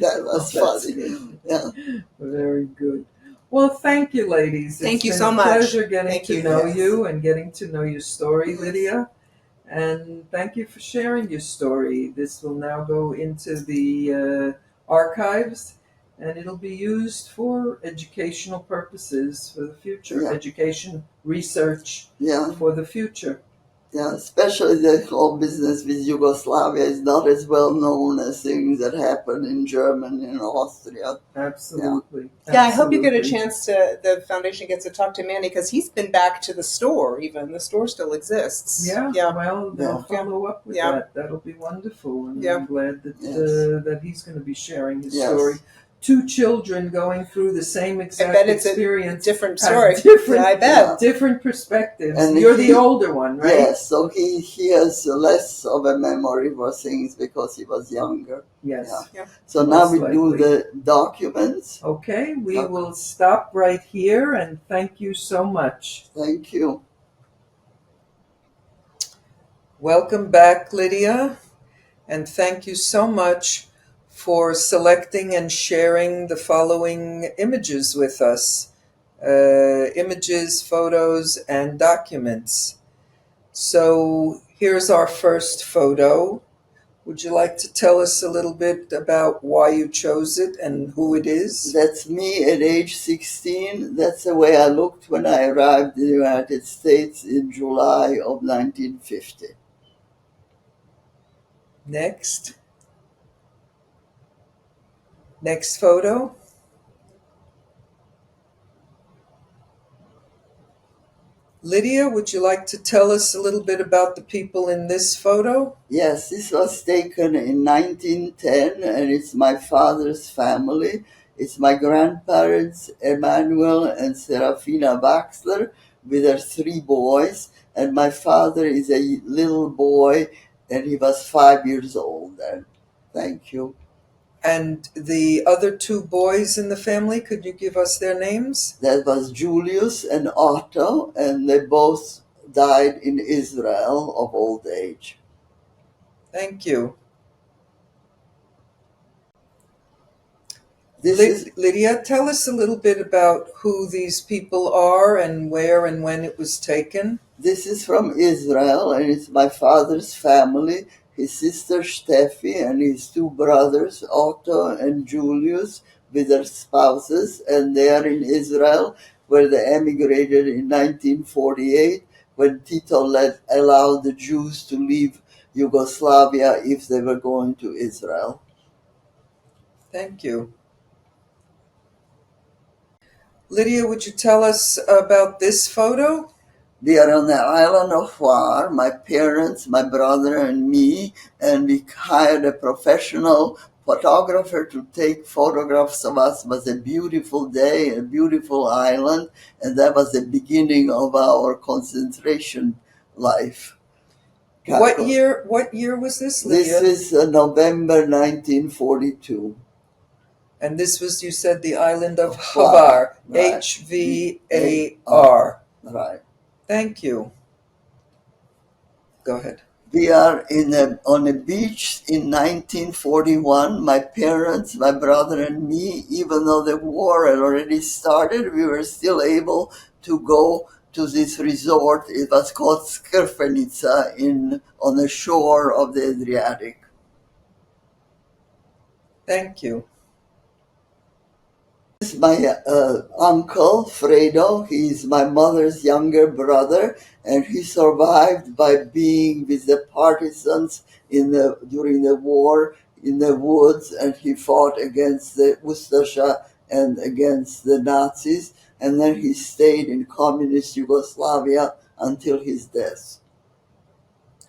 That was That's funny. good. Yeah. Very good. Well, thank you, ladies. Thank you It's so been a much. pleasure getting Thank to you. know Yes. you and getting to know your story, Lydia. And thank you for sharing your story. This will now go into the archives, and it'll be used for educational purposes for the future, Yeah. education research Yeah. for the future. Yeah, especially the whole business with Yugoslavia is not as well known as things that happen in Germany and Austria. Absolutely. Yeah, I hope you get a Absolutely. chance the foundation gets to talk to Manny because he's been back to the store even. The store still exists. Yeah, Yeah. well, they'll Yeah. follow up with Yeah. that. That'll be wonderful. And Yeah. I'm glad that Yes. that he's going to be sharing his Yes. story. Two children going through the same exact bet it's a experience. Different have story. different- Yeah, I bet. Different perspectives. And You're he- the older one, right? Yes, so he has less of a memory for things because he was younger. Yes. Yeah. So now Most we do likely. the documents. Okay, we Okay. will stop right here and thank you so much. Thank you. Welcome back, Lydia, and thank you so much for selecting and sharing the following images with us. Images, photos, and documents. So here's our first photo. Would you like to tell us a little bit about why you chose it and who it is? That's me at age 16. That's the way I looked when I arrived in the United States in July of 1950. Next. Next photo. Lydia, would you like to tell us a little bit about the people in this photo? Yes, this was taken in 1910, and it's my father's family. It's my grandparents, Emmanuel and Serafina Baxler, with their 3 boys, and my father is a little boy, and he was 5 years old then. Thank you. And the other 2 boys in the family, could you give us their names? That was Julius and Otto, and they both died in Israel of old age. Thank you. Lydia, tell us a little bit about who these people are and where and when it was taken. This is from Israel, and it's my father's family, his sister Steffi and his 2 brothers, Otto and Julius, with their spouses, and they are in Israel, where they emigrated in 1948 when Tito allowed the Jews to leave Yugoslavia if they were going to Israel. Thank you. Lydia, would you tell us about this photo? We are on the island of Hvar, my parents, my brother, and me, and we hired a professional photographer to take photographs of us. It was a beautiful day, a beautiful island, and that was the beginning of our concentration life. What year was this, Lydia? This is November 1942. And this was, you said, the island of Hvar, Hvar, right. Hvar. Right. Thank you. Go ahead. We are on a beach in 1941. My parents, my brother, and me, even though the war had already started, we were still able to go to this resort. It was called Skrfenica on the shore of the Adriatic. Thank you. This is my uncle, Fredo. He's my mother's younger brother, and he survived by being with the partisans during the war in the woods, and he fought against the Ustasha and against the Nazis, and then he stayed in communist Yugoslavia until his death.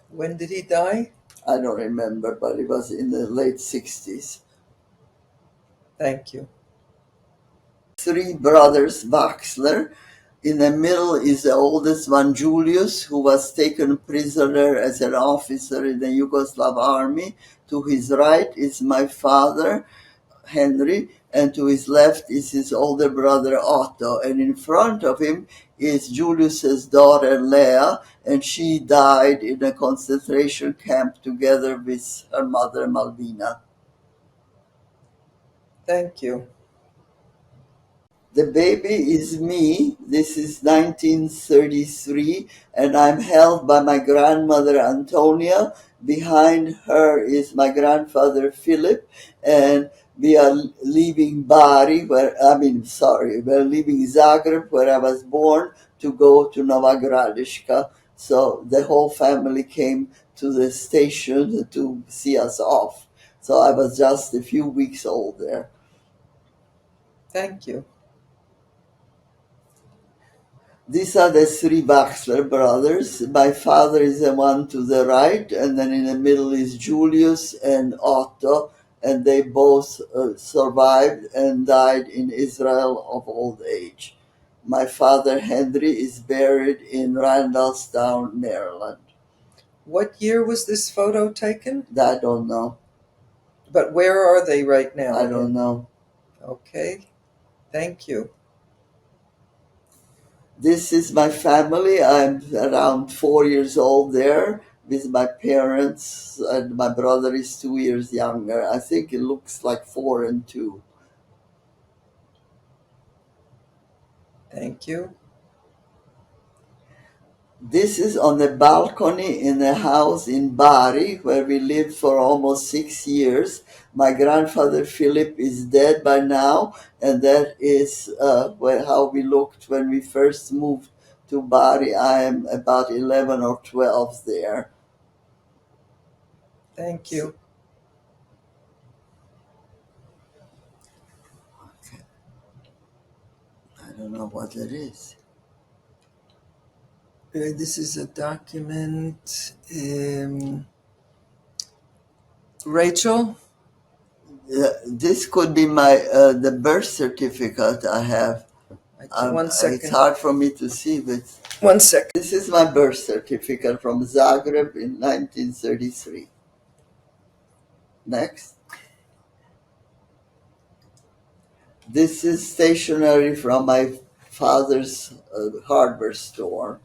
When did he die? I don't remember, but it was in the late 60s. Thank you. Three brothers Baxler. In the middle is the oldest one, Julius, who was taken prisoner as an officer in the Yugoslav army. To his right is my father, Henry, and to his left is his older brother, Otto. And in front of him is Julius's daughter, Leah, and she died in a concentration camp together with her mother, Malvina. Thank you. The baby is me. This is 1933, and I'm held by my grandmother Antonia. Behind her is my grandfather Philip, and we are leaving Bari, we're leaving Zagreb, where I was born, to go to Nova Gradiška. So the whole family came to the station to see us off. So I was just a few weeks old there. Thank you. These are the three Baxler brothers. My father is the one to the right, and then in the middle is Julius and Otto, and they both survived and died in Israel of old age. My father, Henry, is buried in Randallstown, Maryland. What year was this photo taken? I don't know. But where are they right now? I don't know. Okay. Thank you. This is my family. I'm around 4 years old there with my parents, and my brother is 2 years younger. I think it looks like 4 and 2. Thank you. This is on the balcony in a house in Bari, where we lived for almost 6 years. My grandfather Philip is dead by now, and that is how we looked when we first moved to Bari. I am about 11 or 12 there. Thank you. I don't know what it is. This is a document. Rachel? This could be my the birth certificate I have. One second. It's hard for me to see, but 1 second. this is my birth certificate from Zagreb in 1933. Next. This is stationery from my father's hardware store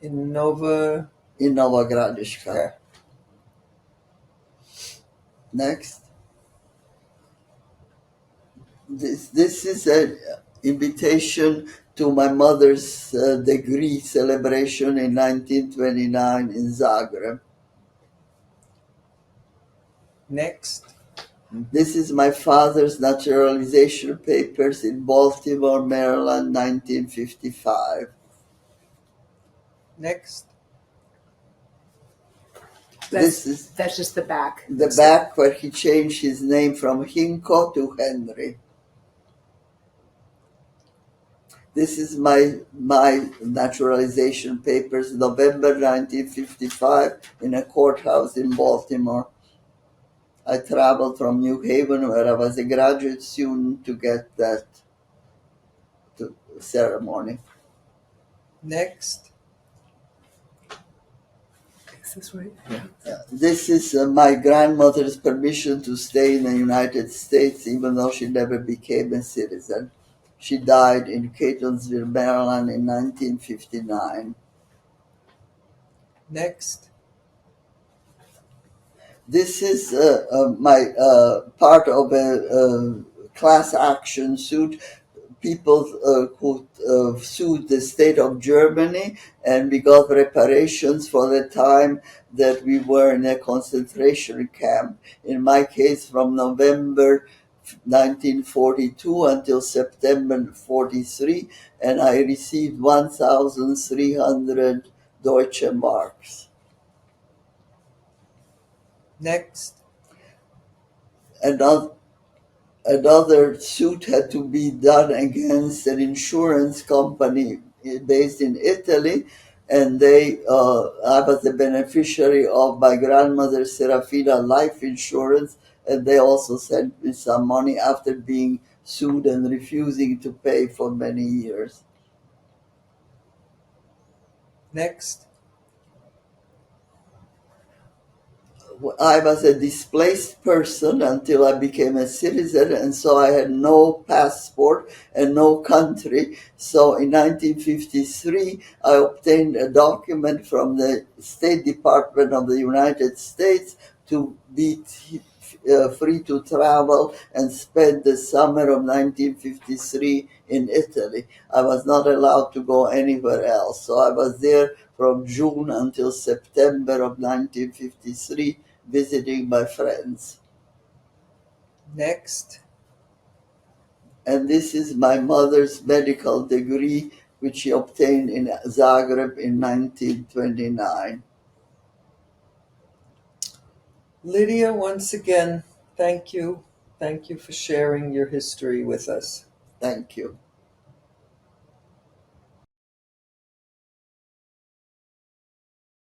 In Nova. in Nova Gradiška. Okay. Next. This is an invitation to my mother's degree celebration in 1929 in Zagreb. Next. This is my father's naturalization papers in Baltimore, Maryland, 1955. Next. That's just the back. The back where he changed his name from Hinko to Henry. This is my naturalization papers, November 1955, in a courthouse in Baltimore. I traveled from New Haven, where I was a graduate student, to get that ceremony. Next. Is this right? This is my grandmother's permission to stay in the United States, even though she never became a citizen. She died in Catonsville, Maryland in 1959. Next. This is my part of a class action suit. People who sued the state of Germany, and we got reparations for the time that we were in a concentration camp. In my case, from November 1942 until September 43, and I received 1,300 Deutsche Marks. Next. another suit had to be done against an insurance company based in Italy, and I was the beneficiary of my grandmother Serafina life insurance, and they also sent me some money after being sued and refusing to pay for many years. Next. I was a displaced person until I became a citizen, and so I had no passport and no country. So in 1953, I obtained a document from the State Department of the United States to be free to travel and spend the summer of 1953 in Italy. I was not allowed to go anywhere else. So I was there from June until September of 1953 visiting my friends. Next. And this is my mother's medical degree, which she obtained in Zagreb in 1929. Lydia, once again, thank you. Thank you for sharing your history with us. Thank you.